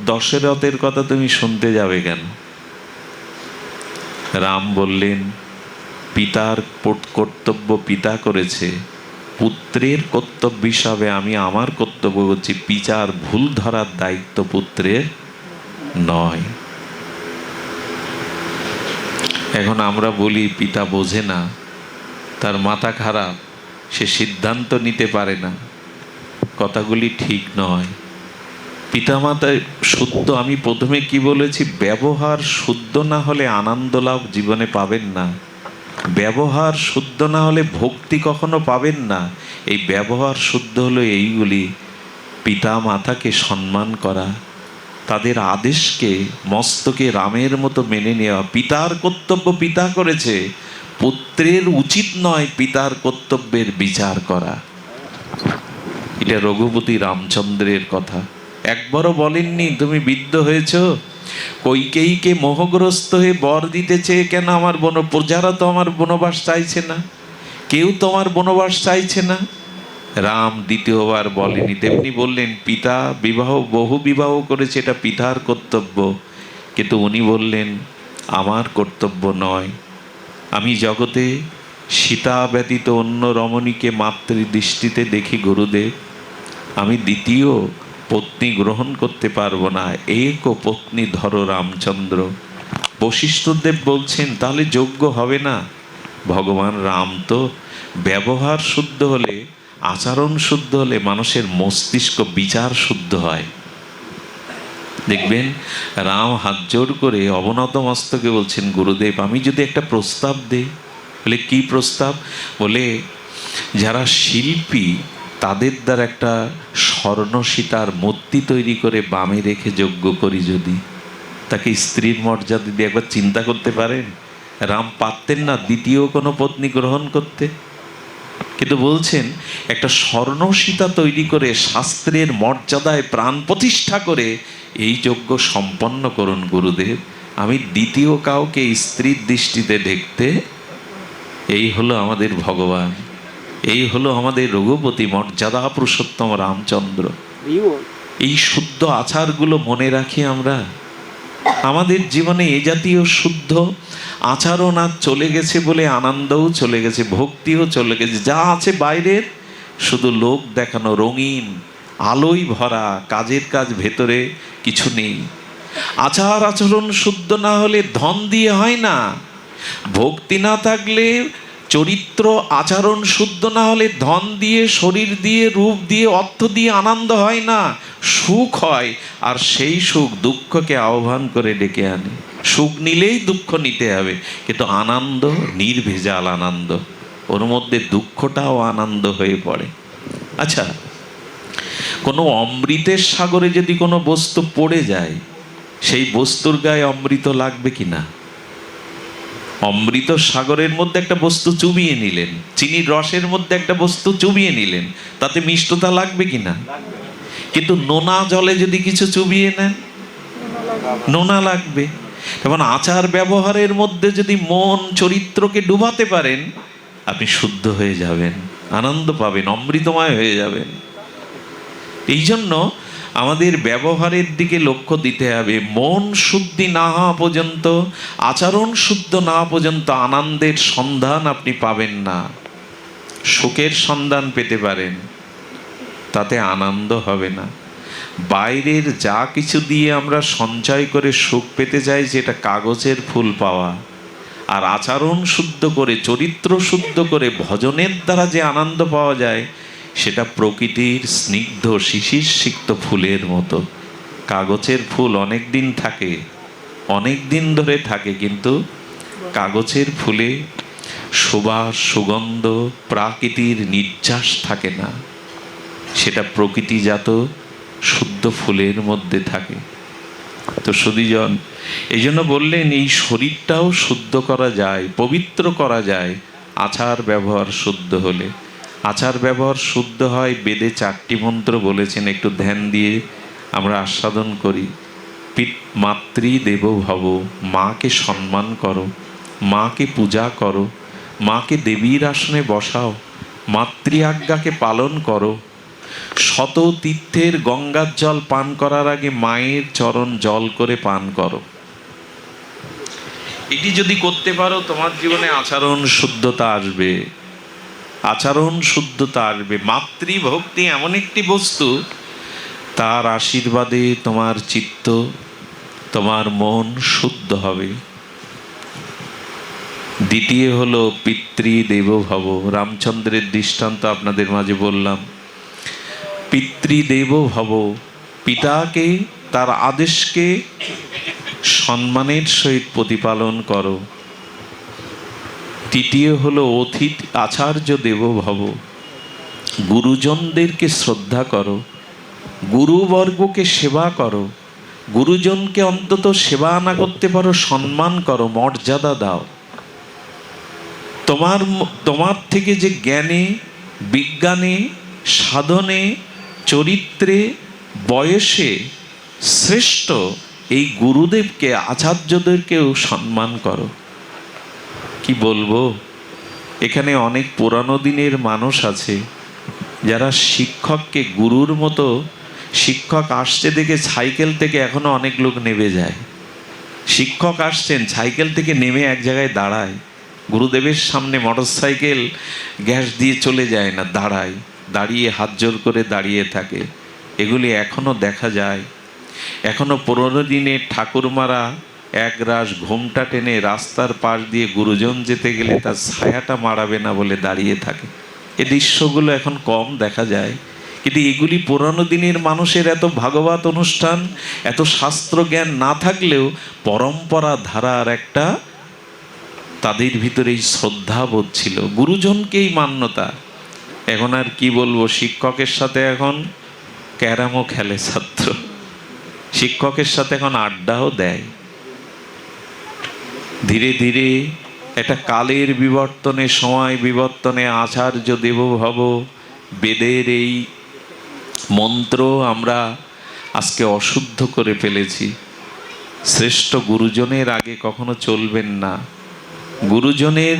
দশরথের কথা তুমি শুনতে যাবে কেন? রাম বললেন, পিতার কর্তব্য পিতা করেছে, পুত্রের কর্তব্য হিসাবে আমি আমার কর্তব্য করছি। পিতার ভুল ধরার দায়িত্ব পুত্রের নয়। এখন আমরা বলি পিতা বোঝে না, তার মাথা খারাপ, সে সিদ্ধান্ত নিতে পারে না। কথাগুলি ঠিক নয়। পিতামাতায় শুদ্ধ, আমি প্রথমে কি বলেছি, ব্যবহার শুদ্ধ না হলে আনন্দ লাভ জীবনে পাবেন না। ব্যবহার শুদ্ধ না হলে ভক্তি কখনো পাবেন না। এই ব্যবহার শুদ্ধ হলো এইগুলি: পিতা মাতাকে সম্মান করা, তাদের আদেশকে মস্তকে রামের মতো মেনে নেওয়া। পিতার কর্তব্য পিতা করেছে, পুত্রের উচিত নয় পিতার কর্তব্যের বিচার করা। এটা রঘুপতি রামচন্দ্রের কথা। একবারও বলেননি তুমি বিদ্ধ হয়েছ, কইকেয়ীকে মোহগ্রস্ত হয়ে বর দিতে চেয়ে কেন আমার প্রজারা তো আমার বনবাস চাইছে না, কেউ তো আমার বনবাস চাইছে না। রাম দ্বিতীয়বার বলেনি, তেমনি বললেন পিতা বহু বিবাহ করেছে, এটা পিতার কর্তব্য, কিন্তু উনি বললেন আমার কর্তব্য নয়। আমি জগতে সীতা ব্যতীত অন্য রমণীকে মাতৃদৃষ্টিতে দেখি গুরুদেব, আমি দ্বিতীয় পত্নী গ্রহণ করতে পারবো না, এক পত্নী ধরো রামচন্দ্র। বশিষ্ঠদেব বলছেন তাহলে যোগ্য হবে না। ভগবান রাম তো ব্যবহার শুদ্ধ হলে, আচরণ শুদ্ধ হলে মানুষের মস্তিষ্ক বিচার শুদ্ধ হয়। দেখবেন রাম হাত জোড় করে অবনত মস্তকে বলছেন গুরুদেব আমি যদি একটা প্রস্তাব দেই। বলে কি প্রস্তাব? বলে যারা শিল্পী তাদের দ্বারা একটা স্বর্ণ সীতার মূর্তি তৈরি করে বামে রেখে যজ্ঞ করি, যদি তাকে স্ত্রীর মর্যাদা দিয়ে একবার চিন্তা করতে পারেন। রাম পারতেন না দ্বিতীয় কোনো পত্নী গ্রহণ করতে, কিন্তু বলছেন একটা স্বর্ণ সীতা তৈরি করে শাস্ত্রের মর্যাদায় প্রাণ প্রতিষ্ঠা করে এই যজ্ঞ সম্পন্ন করুন গুরুদেব, আমি দ্বিতীয় কাউকে স্ত্রীর দৃষ্টিতে দেখতে। এই হলো আমাদের ভগবান, এই হলো আমাদের রঘুপতি মর্যাদা পুরুষোত্তম রামচন্দ্র। এই শুদ্ধ আচারগুলো মনে রাখি আমরা। আমাদের জীবনে এ জাতীয় শুদ্ধ আচরণ আজ চলে গেছে বলে আনন্দও চলে গেছে, ভক্তিও চলে গেছে। যা আছে বাইরের শুধু লোক দেখানো, রঙিন আলোয় ভরা, কাজের কাজ ভেতরে কিছু নেই। আচার আচরণ শুদ্ধ না হলে ধন দিয়ে হয় না, ভক্তি না থাকলে, চরিত্র আচরণ শুদ্ধ না হলে ধন দিয়ে, শরীর দিয়ে, রূপ দিয়ে, অর্থ দিয়ে আনন্দ হয় না, সুখ হয়। আর সেই সুখ দুঃখকে আহ্বান করে ডেকে আনে। সুখ নিলেই দুঃখ নিতে হবে, কিন্তু আনন্দ নির্ভেজাল আনন্দ, ওর মধ্যে দুঃখটাও আনন্দ হয়ে পড়ে। আচ্ছা, কোনো অমৃতের সাগরে যদি কোনো বস্তু পড়ে যায়, সেই বস্তুর গায়ে অমৃত লাগবে কিনা? অমৃত সাগরের মধ্যে একটা বস্তু চুবিয়ে নিলেন, চিনির রসের মধ্যে একটা বস্তু চুবিয়ে নিলেন, তাতে মিষ্টতা লাগবে কিনা? কিন্তু নোনা জলে যদি কিছু চুবিয়ে নেন, নোনা লাগবে। যেমন আচার ব্যবহারের মধ্যে যদি মন চরিত্রকে ডুবাতে পারেন, আপনি শুদ্ধ হয়ে যাবেন, আনন্দ পাবেন, অমৃতময় হয়ে যাবেন। এই জন্য আমাদের ব্যবহারের দিকে লক্ষ্য দিতে হবে। মন শুদ্ধি না হওয়া পর্যন্ত, আচরণ শুদ্ধ না হওয়া পর্যন্ত আনন্দের সন্ধান আপনি পাবেন না। সুখের সন্ধান পেতে পারেন, তাতে আনন্দ হবে না। বাইরের যা কিছু দিয়ে আমরা সঞ্চয় করে সুখ পেতে চাই, যেটা কাগজের ফুল পাওয়া। আর আচরণ শুদ্ধ করে, চরিত্র শুদ্ধ করে ভজনের দ্বারা যে আনন্দ পাওয়া যায়, সেটা প্রকৃতির স্নিগ্ধ শিশির সিক্ত ফুলের মতো। কাগজের ফুল অনেক দিন থাকে, অনেক দিন ধরে থাকে, কিন্তু কাগজের ফুলে সুবাস, সুগন্ধ, প্রাকৃতির নির্যাস থাকে না। সেটা প্রকৃতিজাত শুদ্ধ ফুলের মধ্যে থাকে। তো সুধীজন, এই জন্য বললেন এই শরীরটাও শুদ্ধ করা যায়, পবিত্র করা যায় আচার ব্যবহার শুদ্ধ হলে। আচার ব্যবহার শুদ্ধ হয়, বেদে 4টি মন্ত্র বলেছেন, একটু ধ্যান দিয়ে আমরা আস্বাদন করি। মাতৃ দেব ভব, মাকে সম্মান করো, মাকে পূজা করো, মাকে দেবীর আসনে বসাও, মাতৃ আজ্ঞাকে পালন করো। শত তীর্থের গঙ্গার জল পান করার আগে মায়ের চরণ জল করে পান করো। এটি যদি করতে পারো, তোমার জীবনে আচরণ শুদ্ধতা আসবে, আচরণ শুদ্ধতা আসবে। মাতৃভক্তি এমন একটি বস্তু, তার আশীর্বাদে তোমার চিত্ত, তোমার মন শুদ্ধ হবে। দ্বিতীয় হলো পিতৃদেব ভব। রামচন্দ্রের দৃষ্টান্ত আপনাদের মাঝে বললাম। পিতৃদেব ভব, পিতাকে, তার আদেশকে সম্মানের সহিত প্রতিপালন করো। তৃতীয় হলো অতিথি আচার্য দেব ভব, গুরুজনদেরকে শ্রদ্ধা করো, গুরুবর্গকে সেবা করো। গুরুজনকে অন্তত সেবা না করতে পারো, সম্মান করো, মর্যাদা দাও। তোমার থেকে যে জ্ঞানে, বিজ্ঞানে, সাধনে, চরিত্রে, বয়সে শ্রেষ্ঠ এই গুরুদেবকে, আচার্যদেরকেও সম্মান করো। কি বলবো, এখানে অনেক পুরানো দিনের মানুষ আছে যারা শিক্ষককে গুরুর মতো, শিক্ষক আসছে দেখে সাইকেল থেকে এখনো অনেক লোক নেমে যায়। শিক্ষক আসছেন, সাইকেল থেকে নেমে এক জায়গায় দাঁড়ায়, গুরুদেবের সামনে মোটর সাইকেল গ্যাস দিয়ে চলে যায় না, দাঁড়ায়, দাঁড়িয়ে হাত জোর করে দাঁড়িয়ে থাকে। এগুলি এখনো দেখা যায়। এখনো পুরনো দিনের ঠাকুরমারা এক রাশ ঘোমটা টেনে রাস্তার পাশ দিয়ে গুরুজন যেতে গেলে তার ছায়াটা মারাবে না বলে দাঁড়িয়ে থাকে। এ দৃশ্যগুলো এখন কম দেখা যায়, কিন্তু এগুলি পুরানো দিনের মানুষের এত ভাগবত অনুষ্ঠান, এত শাস্ত্র জ্ঞান না থাকলেও পরম্পরা ধারার একটা তাদের ভিতরে এই শ্রদ্ধাবোধ ছিল, গুরুজনকেই মান্যতা। এখন আর কি বলবো, শিক্ষকের সাথে এখন ক্যারামও খেলে ছাত্র, শিক্ষকের সাথে এখন আড্ডাও দেয়। ধীরে ধীরে একটা কালের বিবর্তনে, সময় বিবর্তনে আচার্য দেবভব বেদের এই মন্ত্র আমরা আজকে অশুদ্ধ করে ফেলেছি। শ্রেষ্ঠ গুরুজনের আগে কখনো চলবেন না, গুরুজনের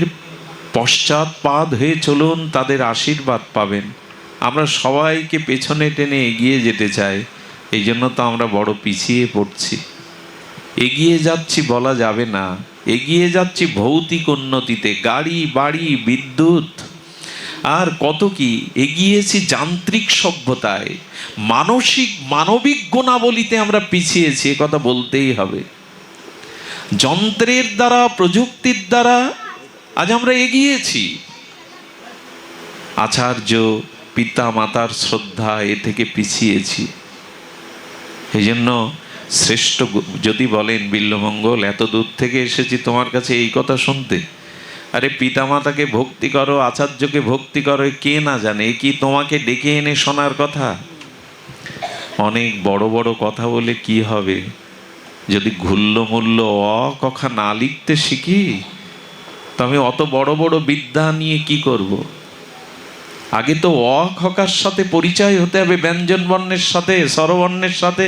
পশ্চাৎপাদ হয়ে চলুন, তাদের আশীর্বাদ পাবেন। আমরা সবাইকে পেছনে টেনে এগিয়ে যেতে চাই, এই জন্য তো আমরা বড় পিছিয়ে পড়ছি। এগিয়ে যাচ্ছি বলা যাবে না, এগিয়ে যাচ্ছি ভৌতিক উন্নতিতে, গাড়ি বাড়ি বিদ্যুৎ, আর কত কি এগিয়েছি যান্ত্রিক সভ্যতায়, মানবিক গুণাবলীতে আমরা পিছিয়েছি, এ কথা বলতেই হবে। যন্ত্রের দ্বারা, প্রযুক্তির দ্বারা আজ আমরা এগিয়েছি। আচার্য পিতা মাতার শ্রদ্ধা, এ থেকে পিছিয়েছি। এই জন্য শ্রেষ্ঠ যদি বলেন বিল্বমঙ্গল, এত দূর থেকে এসেছি তোমার কাছে এই কথা শুনতে, আরে পিতামাতাকে ভক্তি করো, আচার্যকে ভক্তি করো, কে না জানে, কি তোমাকে ডেকে এনে শোনার কথা? অনেক বড় বড় কথা বলে কি হবে যদি ঘুল্লমূল্য অ কথা না লিখতে শিখি? তবে অত বড় বড় বিদ্যা নিয়ে কি করব? আগে তো অ খকার সাথে পরিচয় হতে হবে, ব্যঞ্জন বর্ণের সাথে, স্বরবর্ণের সাথে,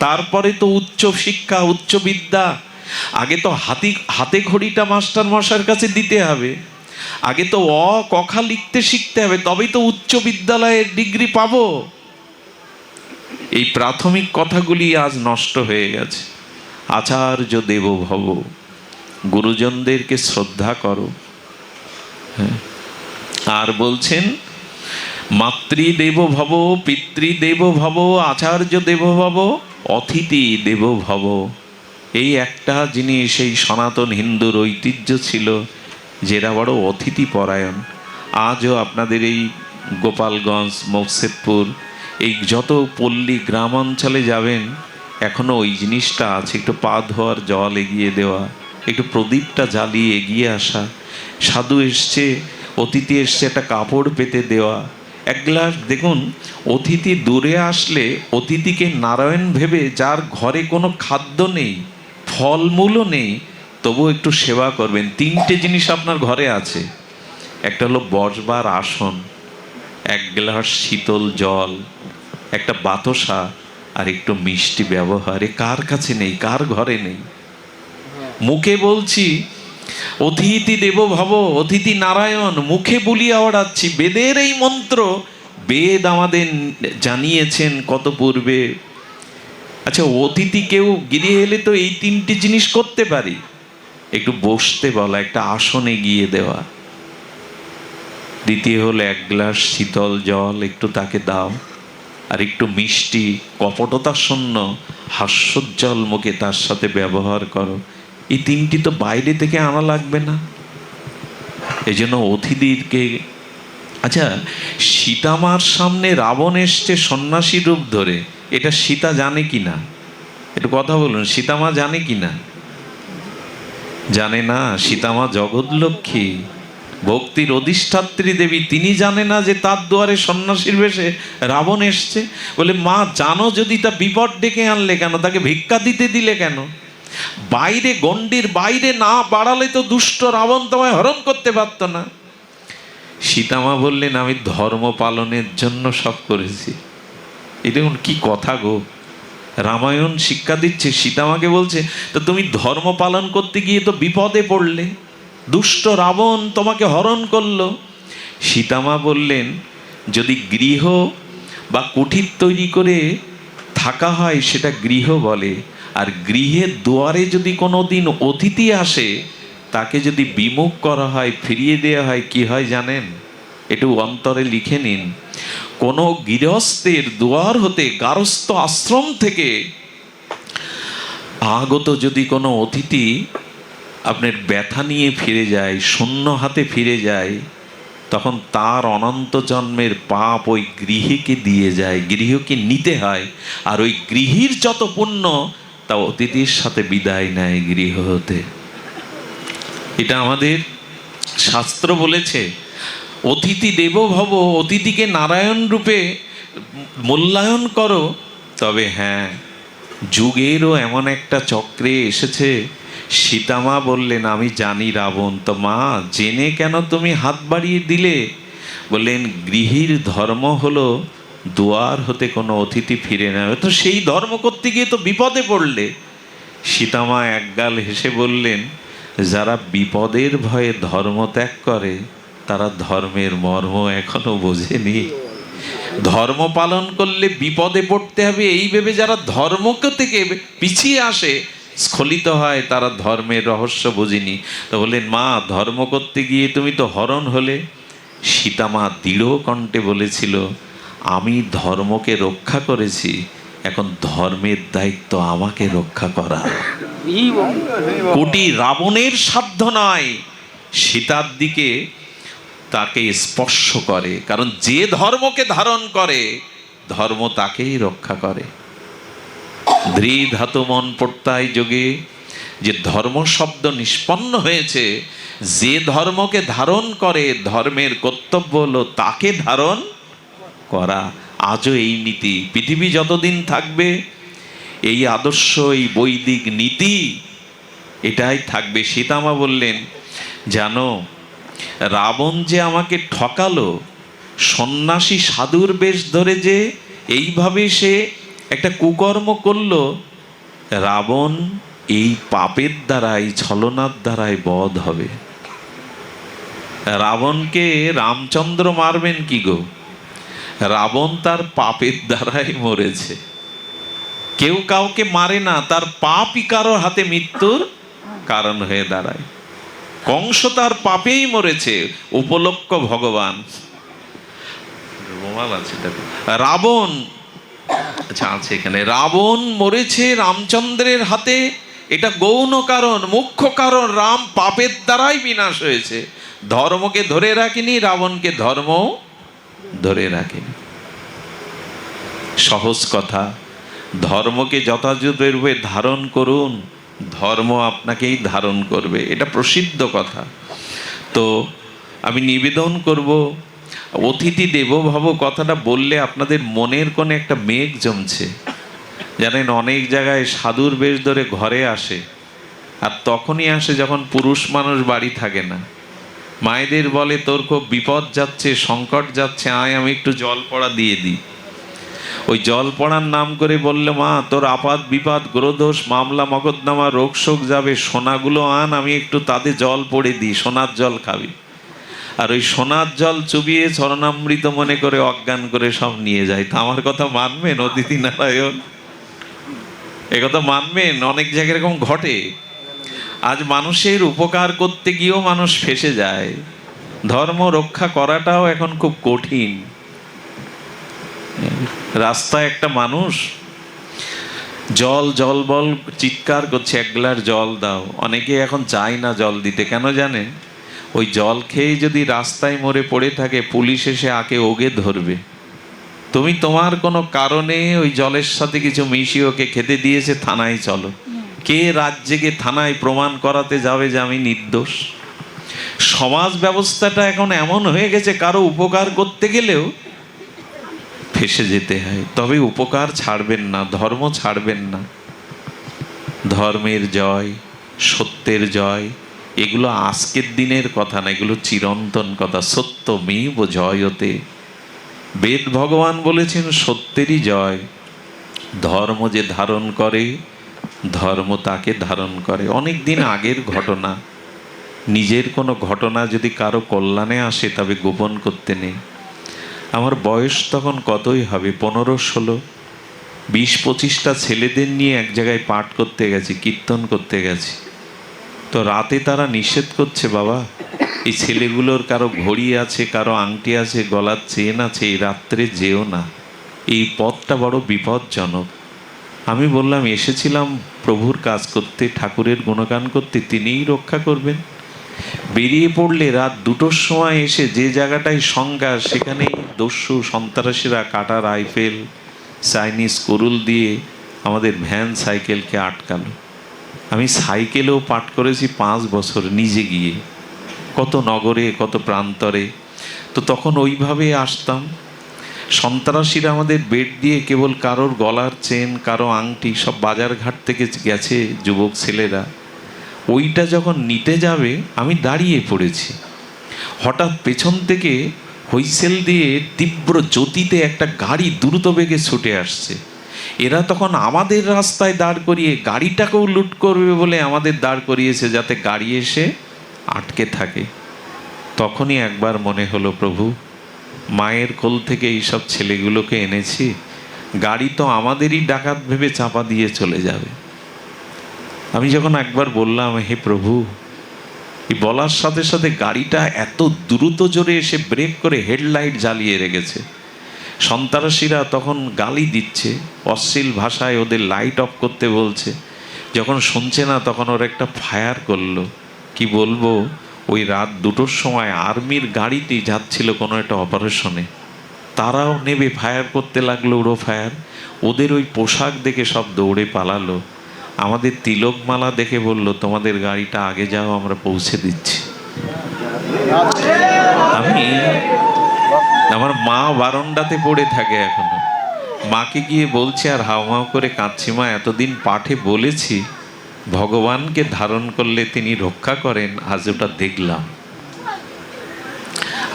তারপরে তো উচ্চ শিক্ষা, উচ্চ বিদ্যা। আগে তো হাতে ঘড়িটা মাস্টার মশাইয়ের কাছে দিতে হবে, আগে তো অ কখা লিখতে শিখতে হবে, তবেই তো উচ্চ বিদ্যালয়ের ডিগ্রি পাবো। এই প্রাথমিক কথাগুলি আজ নষ্ট হয়ে গেছে। আচার্য দেব ভব, গুরুজনদেরকে শ্রদ্ধা করো। হ্যাঁ, আর বলছেন মাতৃদেব ভব, পিতৃদেব ভব, আচার্য দেব ভব, অতিথি দেব ভব। এই একটা জিনিস এই সনাতন হিন্দুর ঐতিহ্য ছিল, যেটা বড় অতিথি পরায়ণ। আজও আপনাদের এই গোপালগঞ্জ, মকসেদপুর, এই যত পল্লী গ্রাম অঞ্চলে যাবেন, এখনো ওই জিনিসটা আছে। একটু পা ধোয়ার জল এগিয়ে দেওয়া, একটু প্রদীপটা জ্বালিয়ে এগিয়ে আসা, সাধু এসছে, অতিথি এসছে, একটা কাপড় পেতে দেওয়া, এক গ্লাস। দেখুন, অতিথি দূরে আসলে অতিথিকে নারায়ণ ভেবে, যার ঘরে কোনো খাদ্য নেই, ফলমূলও নেই, তবু একটু সেবা করবেন। তিনটে জিনিস আপনার ঘরে আছে, একটা হলো বসবার আসন, এক গ্লাস শীতল জল, একটা বাতাসা, আর একটু মিষ্টি ব্যবহার। এ কার কাছে নেই, কার ঘরে নেই? মুখে বলছি অতিথি দেব ভব, অতিথি নারায়ণ, মুখে বলিয়া ওড়াচ্ছি। বেদের এই মন্ত্র, বেদ আমাদের জানিয়েছেন কত পূর্বে। আচ্ছা, অতিথি কেউ গিয়ে এলে তো এই তিনটি জিনিস করতে পারি, একটু বসতে বলা, একটা আসনে গিয়ে দেওয়া। দ্বিতীয় হলো এক গ্লাস শীতল জল একটু তাকে দাও, আর একটু মিষ্টি, কপটতা শূন্য হাস্যোজ্জ্বল মুখে তার সাথে ব্যবহার করো। এই তিনটি তো বাইরে থেকে আনা লাগবে না। এই জন্য অতিথিকে, আচ্ছা, সীতামার সামনে রাবণ এসছে সন্ন্যাসী রূপ ধরে, এটা সীতা জানে কি না? একটু কথা বলুন, সীতামা জানে কি না? জানে না। সীতামা জগৎলক্ষ্মী, ভক্তির অধিষ্ঠাত্রী দেবী, তিনি জানে না যে তার দুয়ারে সন্ন্যাসীর বেশে রাবণ এসছে? বলে, মা জানো যদি, তা বিপদ ডেকে আনলে কেন? তাকে ভিক্ষা দিতে দিলে কেন? বাইরে, গণ্ডির বাইরে না বাড়ালে তো দুষ্ট রাবণ তোমায় হরণ করতে পারত না। সীতামা বললেন, আমি ধর্ম পালনের জন্য সব করেছি। এই দেখুন কি কথা গো, রামায়ণ শিক্ষা দিচ্ছে। সীতামাকে বলছে, তো তুমি ধর্ম পালন করতে গিয়ে তো বিপদে পড়লে, দুষ্ট রাবণ তোমাকে হরণ করলো। সীতামা বললেন, যদি গৃহ বা কুঠির তৈরি করে থাকা হয় সেটা গৃহ বলে, আর গৃহের দুয়ারে যদি কোনো দিন অতিথি আসে তাকে যদি বিমুখ করা হয়, ফিরিয়ে দেওয়া হয়, কি হয় জানেন? একটু অন্তরে লিখে নিন। কোনো গৃহস্থের দুয়ার হতে, গারস্থ আশ্রম থেকে আগত যদি কোনো অতিথি আপনার ব্যথা নিয়ে ফিরে যায়, শূন্য হাতে ফিরে যায়, তখন তার অনন্ত জন্মের পাপ ওই গৃহকে দিয়ে যায়, গৃহকে নিতে হয়। আর ওই গৃহীর যত পুণ্য তা অতিথির সাথে বিদায় নেয় গৃহ হতে। এটা আমাদের শাস্ত্র বলেছে। অতিথি দেবো ভব, অতিথিকে নারায়ণ রূপে মূল্যায়ন করো। তবে হ্যাঁ, যুগেরও এমন একটা চক্রে এসেছে। সীতামা বললেন, আমি জানি রাবণ, তো মা জেনে কেন তুমি হাত বাড়িয়ে দিলে? বললেন, গৃহীর ধর্ম হলো দুয়ার হতে কোনো অতিথি ফিরে নেয়, তো সেই ধর্ম করতে গিয়ে তো বিপদে পড়লে। সীতামা একগাল হেসে বললেন, যারা বিপদের ভয়ে ধর্ম ত্যাগ করে তারা ধর্মের মর্ম এখনো বোঝেনি। ধর্ম পালন করলে বিপদে পড়তে হবে এই ভেবে যারা ধর্মকে থেকে পিছিয়ে আসে, স্খলিত হয়, তারা ধর্মের রহস্য বোঝেনি। তো বললেন, মা ধর্ম করতে গিয়ে তুমি তো হরণ হলে। সীতামা দৃঢ় কণ্ঠে বলেছিল, আমি ধর্মকে রক্ষা করেছি, এখন ধর্মের দায়িত্ব আমাকে রক্ষা করা। কোটি রাবণের সাধ্য নয় সীতার দিকে তাকে স্পর্শ করে, কারণ যে ধর্মকে ধারণ করে ধর্ম তাকেই রক্ষা করে। ধৃধাতু মন প্রত্যয় যোগে যে ধর্ম শব্দ নিষ্পন্ন হয়েছে, যে ধর্মকে ধারণ করে ধর্মের কর্তব্য হলো তাকে ধারণ করা। আজও এই নীতি পৃথিবী যতদিন থাকবে, এই আদর্শ, এই বৈদিক নীতি এটাই থাকবে। সীতামা বললেন, জানো রাবণ যে আমাকে ঠকালো, সন্ন্যাসী সাধুর বেশ ধরে যে এইভাবে সে একটা কুকর্ম করলো, রাবণ এই পাপের দ্বারাই, ছলনার দ্বারাই বধ হবে। রাবণকে রামচন্দ্র মারবেন কি গো? রাবণ তার পাপের দ্বারাই মরেছে। কেউ কাউকে মারে না, তার পাপই কারোর হাতে মৃত্যুর কারণ হয়ে দাঁড়ায়। কংস তার পাপেই মরেছে, উপলক্ষ ভগবান। রাবণ, আচ্ছা আছে এখানে, রাবণ মরেছে রামচন্দ্রের হাতে, এটা গৌণ কারণ। মুখ্য কারণ রাম পাপের দ্বারাই বিনাশ হয়েছে। ধর্মকে ধরে রাখেনি, রাবণকে ধর্ম ধরে রাখেনি। সহজ কথা, ধর্মকে যথাযথরূপে ধারণ করুন, ধর্ম আপনাকেই ধারণ করবে, এটা প্রসিদ্ধ কথা। তো আমি নিবেদন করব, অতিথি দেবো ভব কথাটা বললে আপনাদের মনের কোণে একটা মেঘ জমছে। জানেন, অনেক জায়গায় সাধুর বেশ ধরে ঘরে আসে, আর তখনই আসে যখন পুরুষ মানুষ বাড়ি থাকে না। মায়েদের বলে, তোর খুব বিপদ যাচ্ছে, সংকট যাচ্ছে, আয় আমি একটু জল পড়া দিয়ে দিই। ওই জল পড়ার নাম করে বললে, মা তোর আপাত বিপাদ গ্রহদোষ মামলা মকদ্দমা রোগ শোক যাবে, সোনাগুলো আন, আমি একটু তাতে জল পড়ে দিই, সোনার জল খাবি। আর ওই সোনার জল চুবিয়ে চরণামৃত মনে করে অজ্ঞান করে সব নিয়ে যায়। তা আমার কথা মানবেন অতিথি নারায়ণ? এ কথা মানবেন? অনেক জায়গায় এরকম ঘটে। আজ মানুষের উপকার করতে গিয়েও মানুষ ফেঁসে যায়। ধর্ম রক্ষা করাটাও এখন খুব কঠিন। রাস্তায় একটা মানুষ জল জল বল চিৎকার করছে, এক গ্লাস জল দাও। অনেকে এখন চায় না জল দিতে, কেন জানেন? ওই জল খেয়ে যদি রাস্তায় মরে পড়ে থাকে, পুলিশ এসে আকে ওগে ধরবে। তুমি তোমার কোনো কারণে ওই জলের সাথে কিছু মিশিয়ে ওকে খেতে দিয়েছে, থানায় চলো। কে রাজ্যে থানায় প্রমাণ করাতে যাবে যে আমি নির্দোষ? সমাজ ব্যবস্থাটা এখন এমন হয়ে গেছে, কারো উপকার করতে গেলেও ফেসে যেতে হয়। তবে উপকার ছাড়বেন না, ধর্ম ছাড়বেন না। ধর্মের জয়, সত্যের জয়, এগুলো আজকের দিনের কথা না, এগুলো চিরন্তন কথা। সত্যমেব জয়তে, বেদ ভগবান বলেছেন সত্যেরই জয়। ধর্ম যে ধারণ করে, ধর্ম তাকে ধারণ করে। অনেক দিন আগের ঘটনা, নিজের কোনো ঘটনা যদি কারো কল্যাণে আসে তবে গোপন করতে নেই। আমার বয়স তখন কতই হবে, 15-16, 20-25টা ছেলেদের নিয়ে এক জায়গায় পাঠ করতে গেছি, কীর্তন করতে গেছি। তো রাতে তারা নিষেধ করছে, বাবা এই ছেলেগুলোর কারো ঘড়ি আছে, কারো আংটি আছে, গলার চেন আছে, এই রাত্রে যেও না, এই পথটা বড় বিপজ্জনক। আমি বললাম এসেছিলাম প্রভুর কাজ করতে, ঠাকুরের গুণগান করতে, তিনিই রক্ষা করবেন। বেরিয়ে পড়লে রাত 2টোর সময় এসে যে জায়গাটায় সংজ্ঞা, সেখানেই দস্যু সন্ত্রাসীরা কাটা রাইফেল, চাইনিজ কুরুল দিয়ে আমাদের ভ্যান সাইকেলকে আটকালো। আমি সাইকেলেও পাঠ করেছি 5 বছর, নিজে গিয়ে কত নগরে কত প্রান্তরে। তো তখন ওইভাবে আসতাম। সন্ত্রাসীরা আমাদের বেড দিয়ে কেবল কারোর গলার চেন, কারো আংটি, সব বাজারঘাট থেকে গেছে যুবক ছেলেরা। ওইটা যখন নিতে যাবে আমি দাঁড়িয়ে পড়েছি, হঠাৎ পেছন থেকে হুইসেল দিয়ে তীব্র জ্যোতিতে একটা গাড়ি দ্রুত বেগে ছুটে আসছে। এরা তখন আমাদের রাস্তায় দাঁড় করিয়ে গাড়িটাকেও লুট করবে বলে আমাদের দাঁড় করিয়েছে, যাতে গাড়ি এসে আটকে থাকে। তখনই একবার মনে হলো, প্রভু মায়ের কোল থেকে এইসব ছেলেগুলোকে এনেছি, গাড়ি তো আমাদেরই ডাকাত ভেবে চাপা দিয়ে চলে যাবে। আমি যখন একবার বললাম, হে প্রভু, এই বলার সাথে সাথে গাড়িটা এত দ্রুত জোরে এসে ব্রেক করে হেডলাইট জ্বালিয়ে রেখেছে। সন্ত্রাসীরা তখন গালি দিচ্ছে, অশ্লীল ভাষায় ওদের লাইট অফ করতে বলছে। যখন শুনছে না তখন ওরা একটা ফায়ার করলো। কি বলবো, ওই রাত 2টোর সময় আর্মির গাড়িটি যাচ্ছিল কোনো একটা অপারেশনে, তারাও নেবে ফায়ার করতে লাগলো, উড়ো ফায়ার। ওদের ওই পোশাক দেখে সব দৌড়ে পালালো। আমাদের তিলকমালা দেখে বলল, তোমাদের গাড়িটা আগে যাও, আমরা পৌঁছে দিচ্ছি। আমি, আমার মা বারান্দাতে পড়ে থাকে এখনো, মাকে গিয়ে বলছে আর হাওমাও করে কাঁদছি, মা এতদিন পাঠে বলেছি ভগবানকে ধারণ করলে তিনি রক্ষা করেন, আজ ওটা দেখলাম,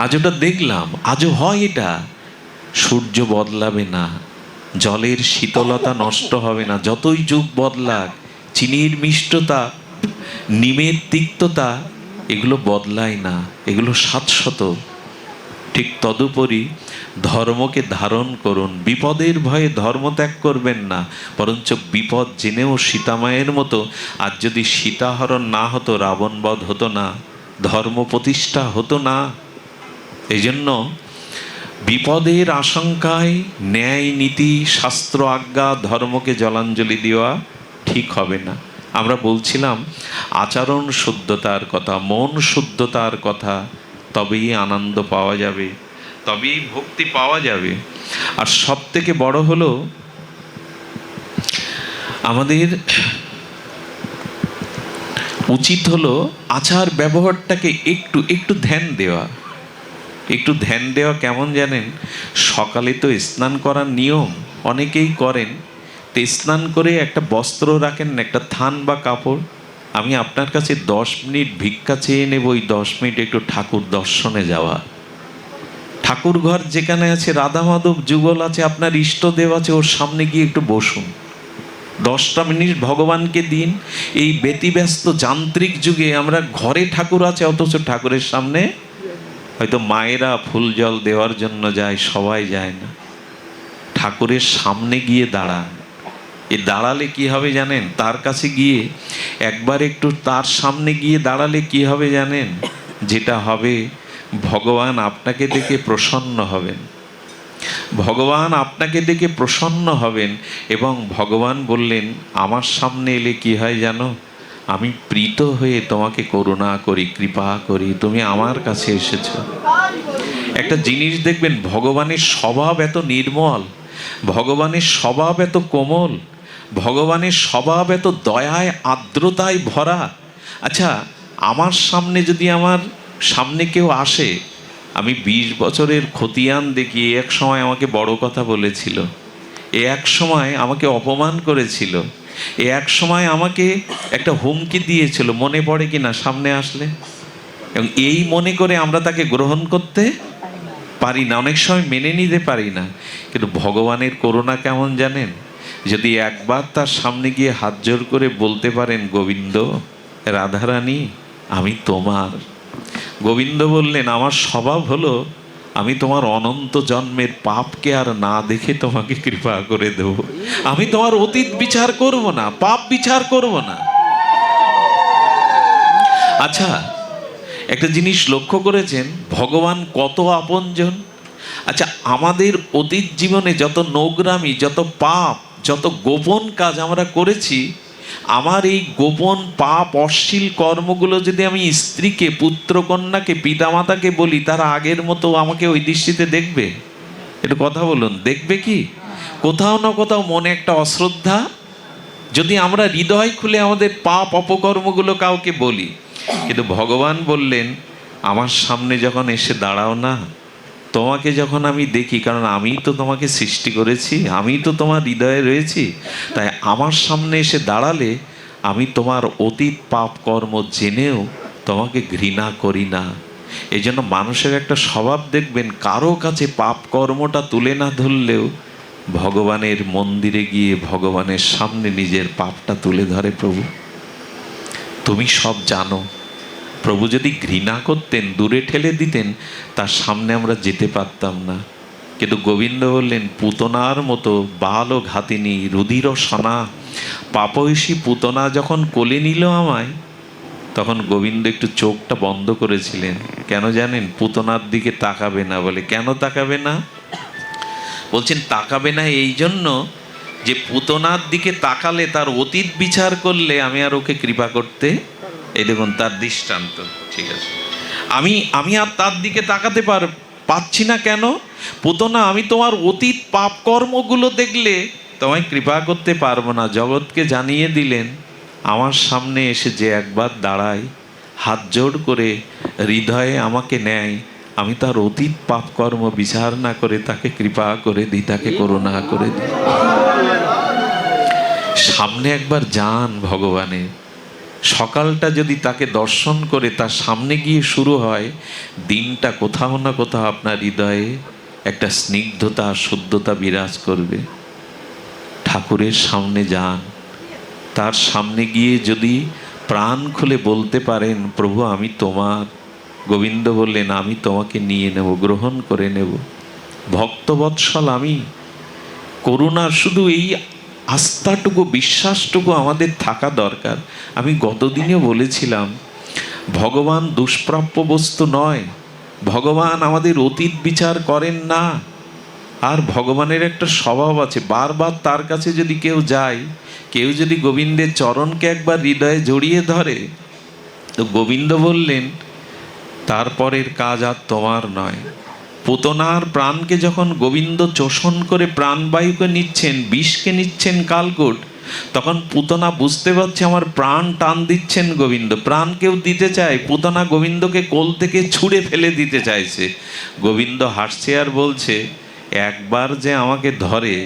আজ ওটা দেখলাম। আজও হয় এটা। সূর্য বদলাবে না, জলের শীতলতা নষ্ট হবে না, যতই যুগ বদলাক। চিনির মিষ্টতা, নিমের তিক্ততা, এগুলো বদলায় না, এগুলো শাশ্বত। ঠিক তদুপরি ধর্মকে ধারণ করুন, বিপদের ভয়ে ধর্ম ত্যাগ করবেন না, বরঞ্চ বিপদ জেনেও সীতামায়ের মতো, আর যদি সীতাহরণ না হতো রাবণবধ হতো না, ধর্ম প্রতিষ্ঠা হতো না। এই জন্য বিপদের আশঙ্কায় ন্যায় নীতি শাস্ত্র আজ্ঞা ধর্মকে জলাঞ্জলি দেওয়া ঠিক হবে না। আমরা বলছিলাম আচরণ শুদ্ধতার কথা, মন শুদ্ধতার কথা, তবেই আনন্দ পাওয়া যাবে, তবেই ভক্তি পাওয়া যাবে। আর সব থেকে বড় হলো আমাদের উচিত হলো আচার ব্যবহারটাকে একটু একটু ধ্যান দেওয়া। একটু ধ্যান দেওয়া কেমন জানেন? সকালে তো স্নান করার নিয়ম অনেকেই করেন, তো স্নান করে একটা বস্ত্র রাখেন না, একটা থান বা কাপড়। আমি আপনার কাছে 10 মিনিট ভিক্ষা চেয়ে নেব, ওই 10 মিনিট একটু ঠাকুর দর্শনে যাওয়া। ঠাকুর ঘর যেখানে আছে, রাধা মাধব যুগল আছে, আপনার ইষ্টদেব আছে, ওর সামনে গিয়ে একটু বসুন, 10টা মিনিট ভগবানকে দিন। এই ব্যতিব্যস্ত যান্ত্রিক যুগে আমরা ঘরে ঠাকুর আছে, অথচ ঠাকুরের সামনে হয়তো মায়েরা ফুল জল দেওয়ার জন্য যায়, সবাই যায় না। ঠাকুরের সামনে গিয়ে দাঁড়ান। এ দাঁড়ালে কি হবে জানেন? তার কাছে গিয়ে একবার একটু তার সামনে গিয়ে দাঁড়ালে কি হবে জানেন? যেটা হবে, ভগবান আপনাকে দেখে প্রসন্ন হবেন। ভগবান আপনাকে দেখে প্রসন্ন হবেন এবং ভগবান বললেন, আমার সামনে এলে কি হয় জানো? আমি প্রীত হয়ে তোমাকে করুণা করি, কৃপা করি, তুমি আমার কাছে এসেছো। একটা জিনিস দেখবেন, ভগবানের স্বভাব এত নির্মল, ভগবানের স্বভাব এত কোমল, ভগবানের স্বভাব এত দয়ায় আর্দ্রতায় ভরা। আচ্ছা, আমার সামনে যদি আমার সামনে কেউ আসে, আমি 20 বছরের খতিয়ান দেখিয়ে, এক সময় আমাকে বড় কথা বলেছিল, এ এক সময় আমাকে অপমান করেছিল, এ এক সময় আমাকে একটা হুমকি দিয়েছিল, মনে পড়ে কি না সামনে আসলে? এবং এই মনে করে আমরা তাকে গ্রহণ করতে পারি না, অনেক সময় মেনে নিতে পারি না। কিন্তু ভগবানের করুণা কেমন জানেন? যদি একবার তার সামনে গিয়ে হাত জোর করে বলতে পারেন, গোবিন্দ, রাধারানী, আমি তোমার। গোবিন্দ বললেন, আমার স্বভাব হলো আমি তোমার অনন্ত জন্মের পাপকে আর না দেখে তোমাকে কৃপা করে দেব। আমি তোমার অতীত বিচার করব না, পাপ বিচার করব না। আচ্ছা, একটা জিনিস লক্ষ্য করেছেন, ভগবান কত আপনজন? আচ্ছা, আমাদের অতীত জীবনে যত নোংরামি, যত পাপ, যত গোপন কাজ আমরা করেছি, আমার এই গোপন পাপ অশ্লীল কর্মগুলো যদি আমি স্ত্রীকে, পুত্রকন্যাকে, পিতামাতাকে বলি, তারা আগের মতো আমাকে ওই দৃষ্টিতে দেখবে? একটু কথা বলুন, দেখবে কি? কোথাও না কোথাও মনে একটা অশ্রদ্ধা। যদি আমরা হৃদয় খুলে আমাদের পাপ অপকর্মগুলো কাউকে বলি। কিন্তু ভগবান বললেন, আমার সামনে যখন এসে দাঁড়াও না, তোমাকে যখন আমি দেখি, কারণ আমি তো তোমাকে সৃষ্টি করেছি, আমি তো তোমার হৃদয়ে রয়েছি, তাই আমার সামনে এসে দাঁড়ালে আমি তোমার অতীত পাপ কর্ম জেনেও তোমাকে ঘৃণা করি না। এই জন্য মানুষের একটা স্বভাব দেখবেন, কারো কাছে পাপ কর্মটা তুলে না ধরলেও ভগবানের মন্দিরে গিয়ে ভগবানের সামনে নিজের পাপটা তুলে ধরে। প্রভু, তুমি সব জানো। প্রভু যদি ঘৃণা করতেন, দূরে ঠেলে দিতেন, তার সামনে আমরা যেতে পারতাম না। কিন্তু গোবিন্দ বললেন, পুতনার মতো বাল ও ঘাতিনী, রুধির ও সনা, পাপৈষী পুতনা যখন কোলে নিল আমায়, তখন গোবিন্দ একটু চোখটা বন্ধ করেছিলেন। কেন জানেন? পুতনার দিকে তাকাবে না বলে। কেন তাকাবে না? বলছেন তাকাবে না এই জন্য যে পুতনার দিকে তাকালে, তার অতীত বিচার করলে আমি আর ওকে কৃপা করতে, এই দেখুন তার দৃষ্টান্ত। ঠিক আছে, আমি আর তার দিকে তাকাতে পাচ্ছি না। কেন? পুতনা, আমি তোমার অতীত পাপ কর্মগুলো দেখলে তোমায় কৃপা করতে পারবো না। জগৎকে জানিয়ে দিলেন, আমার সামনে এসে যে একবার দাঁড়ায়, হাত জোড় করে হৃদয়ে আমাকে নেয়, আমি তার অতীত পাপ কর্ম বিচার না করে তাকে কৃপা করে দিই, তাকে করুণা করে দিই। সামনে একবার যান ভগবানের, সকালটা যদি তাকে দর্শন করে তার সামনে গিয়ে শুরু হয়, দিনটা কোথাও না কোথাও আপনার হৃদয়ে একটা স্নিগ্ধতা, শুদ্ধতা বিরাজ করবে। ঠাকুরের সামনে যান, তার সামনে গিয়ে যদি প্রাণ খুলে বলতে পারেন, প্রভু আমি তোমার। গোবিন্দ বললেন, আমি তোমাকে নিয়ে নেব, গ্রহণ করে নেব। ভক্তবৎসল আমি। করুণার শুধু এই আস্থাটুকু, বিশ্বাসটুকু আমাদের থাকা দরকার। আমি গতদিনে বলেছিলাম, ভগবান দুষ্প্রাপ্য বস্তু নয়। ভগবান আমাদের অতীত বিচার করেন না। আর ভগবানের একটা স্বভাব আছে, বারবার তার কাছে যদি কেউ যায়, কেউ যদি গোবিন্দের চরণকে একবার হৃদয়ে জড়িয়ে ধরে, তো গোবিন্দ বললেন, তারপরের কাজ আর তোমার নয়। পুতনার প্রাণকে যখন গোবিন্দ চোষণ করে প্রাণবায়ুকে নিচ্ছেন, বিষকে নিচ্ছেন কালকূট, তখন পুতনা বুঝতে পারছে আমার প্রাণ টান দিচ্ছেন গোবিন্দ। প্রাণ কেউ দিতে চায়, পুতনা গোবিন্দকে কোল থেকে ছুঁড়ে ফেলে দিতে চাইছে। গোবিন্দ হাসছে আর বলছে, একবার যে আমাকে ধরে,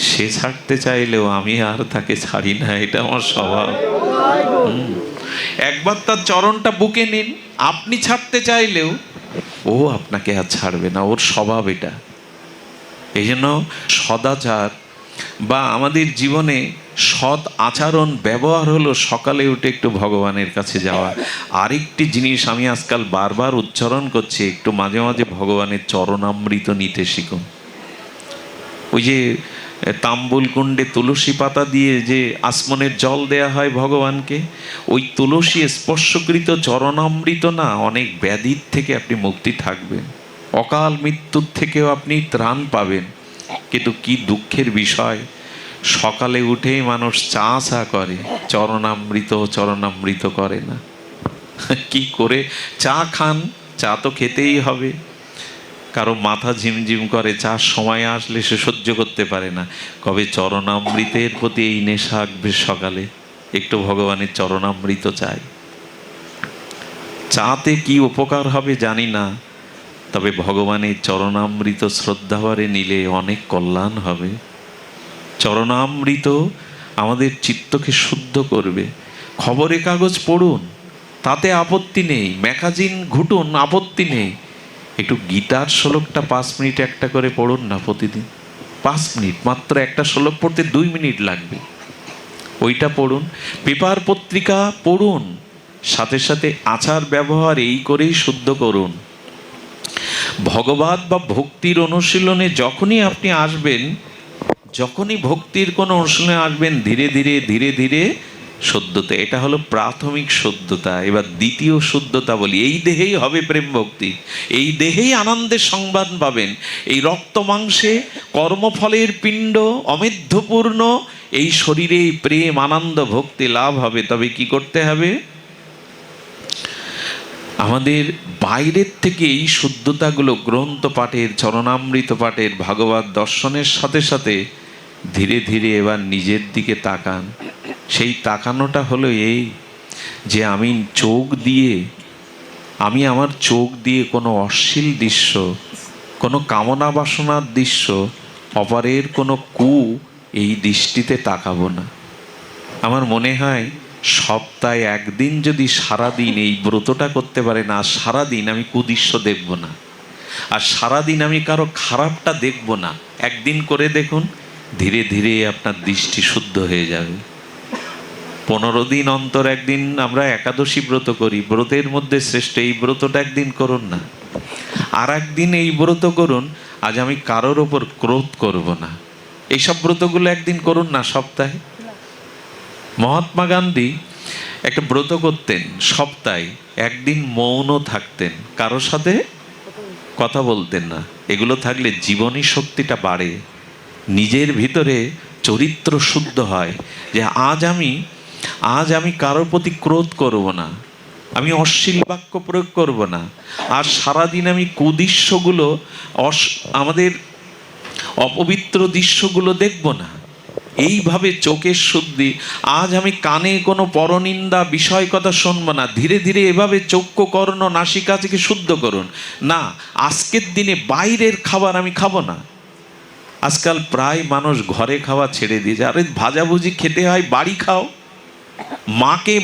সে ছাড়তে চাইলেও আমি আর তাকে ছাড়ি না, এটা আমার স্বভাব। একবার তার চরণটা বুকে নিন, আপনি ছাড়তে চাইলেও ও আপনাকে আর ছাড়বে না, ওর স্বভাব এটা। এই জন্য সদাচার বা আমাদের জীবনে সৎ আচরণ, ব্যবহার হলো সকালে উঠে একটু ভগবানের কাছে যাওয়া। আরেকটি জিনিস আমি আজকাল বারবার উচ্চারণ করছি, একটু মাঝে মাঝে ভগবানের চরণামৃত নিতে শিখুন। ওই যে তাম্বুল কুণ্ডে তুলসী পাতা দিয়ে যে আসমনের জল দেয়া হয় ভগবানকে, ওই তুলসী স্পর্শকৃত চরণামৃত না, অনেক ব্যাধির থেকে আপনি মুক্তি থাকবেন, অকাল মৃত্যুর থেকেও আপনি ত্রাণ পাবেন। কিন্তু কি দুঃখের বিষয়, সকালে উঠেই মানুষ চা করে, চরণামৃত করে না। কি করে চা খান? চা তো খেতেই হবে। কারো মাথা ঝিমঝিম করে, চার সময় আসলে সে সহ্য করতে পারে না। কবে চরণামৃতের প্রতি এই নেশা আসবে সকালে, একটু ভগবানের চরণামৃত চাই। চাতে কি উপকার হবে জানি না, তবে ভগবানের চরণামৃত শ্রদ্ধাভরে নিলে অনেক কল্যাণ হবে। চরণামৃত আমাদের চিত্তকে শুদ্ধ করবে। খবরের কাগজ পড়ুন, তাতে আপত্তি নেই, ম্যাগাজিন ঘুটুন, আপত্তি নেই। একটু গীতার শ্লোকটা 5 মিনিট একটা করে পড়ুন না প্রতিদিন। 5 মিনিট মাত্র, একটা শ্লোক পড়তে 2 মিনিট লাগবে, ওইটা পড়ুন। পেপার পত্রিকা পড়ুন, সাথে সাথে আচার ব্যবহার এই করেই শুদ্ধ করুন। ভগবত বা ভক্তির অনুশীলনে যখনই আপনি আসবেন, যখনই ভক্তির কোনো অনুশীলনে আসবেন, ধীরে ধীরে ধীরে ধীরে শুদ্ধতা, এটা হলো প্রাথমিক শুদ্ধতা। এবার দ্বিতীয় শুদ্ধতা বলি, এই দেহেই হবে প্রেম ভক্তি, এই দেহেই আনন্দের সংবাদ পাবেন। এই রক্ত মাংসে কর্মফলের পিণ্ড অমেধ্যপূর্ণ এই শরীরে প্রেম আনন্দ ভক্তি লাভ হবে। তবে কি করতে হবে? আমাদের বাইরের থেকে এই শুদ্ধতাগুলো গ্রন্থ পাঠের, চরণামৃত পাঠের, ভাগবত দর্শনের সাথে সাথে ধীরে ধীরে এবার নিজের দিকে তাকান। সেই তাকানোটা হলো এই যে আমি আমার চোখ দিয়ে কোনো অশ্লীল দৃশ্য, কোনো কামনা বাসনার দৃশ্য, অপরের কোনো এই দৃষ্টিতে তাকাবো না। আমার মনে হয় সপ্তাহে একদিন যদি সারাদিন এই ব্রতটা করতে পারে না, সারাদিন আমি কুদৃশ্য দেখব না, আর সারাদিন আমি কারো খারাপটা দেখব না, একদিন করে দেখুন, ধীরে ধীরে আপনার দৃষ্টি শুদ্ধ হয়ে যাবে। 15 দিন অন্তর একদিন আমরা একাদশী ব্রত করি, ব্রতের মধ্যে শ্রেষ্ঠ এই ব্রতটা একদিন করুন না। আর একদিন এই ব্রত করুন, আজ আমি কারোর ওপর ক্রোধ করব না। এইসব ব্রতগুলো একদিন করুন না সপ্তাহে। মহাত্মা গান্ধী একটা ব্রত করতেন, সপ্তাহে একদিন মৌন থাকতেন, কারোর সাথে কথা বলতেন না। এগুলো থাকলে জীবনী শক্তিটা বাড়ে, নিজের ভিতরে চরিত্র শুদ্ধ হয়। যে আজ আমি কারোর প্রতি ক্রোধ করব না, আমি অশ্লীল বাক্য প্রয়োগ করব না, আর সারাদিন আমি কুদৃশ্যগুলো, আমাদের অপবিত্র দৃশ্যগুলো দেখব না। এইভাবে চোখের শুদ্ধি। আজ আমি কানে কোনো পরনিন্দা বিষয় কথা শুনবো না। ধীরে ধীরে এভাবে চক্ষু কর্ণ নাসিকা থেকে শুদ্ধ করুন। না, আজকের দিনে বাইরের খাবার আমি খাবো না। আজকাল প্রায় মানুষ ঘরে খাওয়া ছেড়ে দিয়েছে। আরে ভাজাভুজি খেতে হয়, বাড়ি খাও।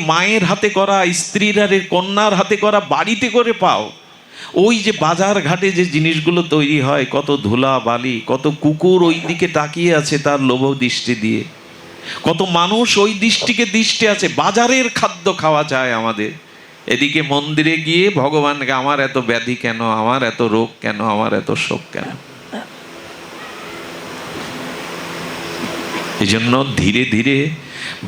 মায়ের হাতে করা, স্ত্রীর আর কন্যার হাতে করা বাড়িতে করে পাও। ওই যে বাজার ঘাটে যে জিনিসগুলো তৈরি হয়, কত ধুলা বালি, কত কুকুর ওই দিকে তাকিয়ে আছে তার লোভ দৃষ্টি দিয়ে, কত মানুষ ওই দৃষ্টি আছে। বাজারের খাদ্য খাওয়া যায় আমাদের। এদিকে মন্দিরে গিয়ে ভগবানকে, আমার এত ব্যাধি কেন, আমার এত রোগ কেন, আমার এত শোক কেন? এই জন্য ধীরে ধীরে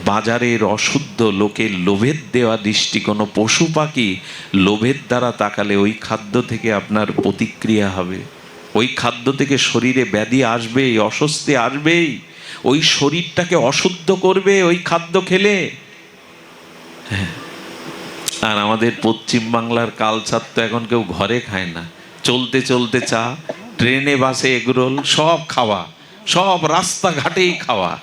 বাজারের অশুদ্ধ লোকের লোভের দেওয়া দৃষ্টি, কোনো পশু পাখি লোভের দ্বারা তাকালে ওই খাদ্য থেকে আপনার প্রতিক্রিয়া হবে, ওই খাদ্য থেকে শরীরে ব্যাধি আসবেই, অস্বস্তি আসবেই, ওই শরীরটাকে অশুদ্ধ করবে ওই খাদ্য খেলে। হ্যাঁ, আর আমাদের পশ্চিম বাংলার কালচার তো এখন কেউ ঘরে খায় না। চলতে চলতে চা, ট্রেনে বাসে এগরোল, সব খাওয়া, সব রাস্তাঘাটেই খাওয়া।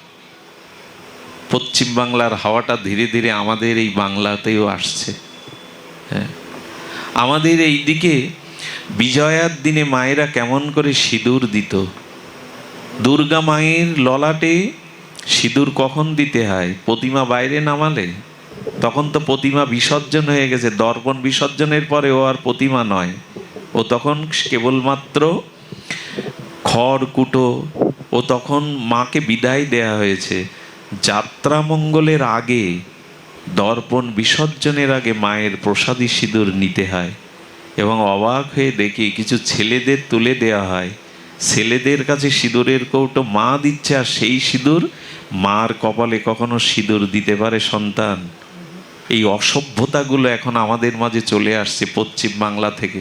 পশ্চিম বাংলার হাওয়াটা ধীরে ধীরে আমাদের এই বাংলাতেও আসছে। হ্যাঁ, আমাদের এই দিকে বিজয়ার দিনে মায়েরা কেমন করে সিঁদুর দিত। দুর্গা মায়ের ললাটে সিঁদুর কখন দিতে হয়? প্রতিমা বাইরে নামালে। তখন তো প্রতিমা বিসর্জন হয়ে গেছে, দর্পণ বিসর্জনের পরে ও আর প্রতিমা নয়, ও তখন কেবলমাত্র খড়কুটো। ও তখন মাকে বিদায় দেয়া হয়েছে। যাত্রা মঙ্গলের আগে, দর্পণ বিসর্জনের আগে মায়ের প্রসাদী সিঁদুর নিতে হয়। এবং অবাক হয়ে দেখি কিছু ছেলেদের তুলে দেওয়া হয়, ছেলেদের কাছে সিঁদুরের কৌটো মা দিচ্ছে, আর সেই সিঁদুর মার কপালে কখনো সিঁদুর দিতে পারে সন্তান? এই অসভ্যতাগুলো এখন আমাদের মাঝে চলে আসছে পশ্চিম বাংলা থেকে।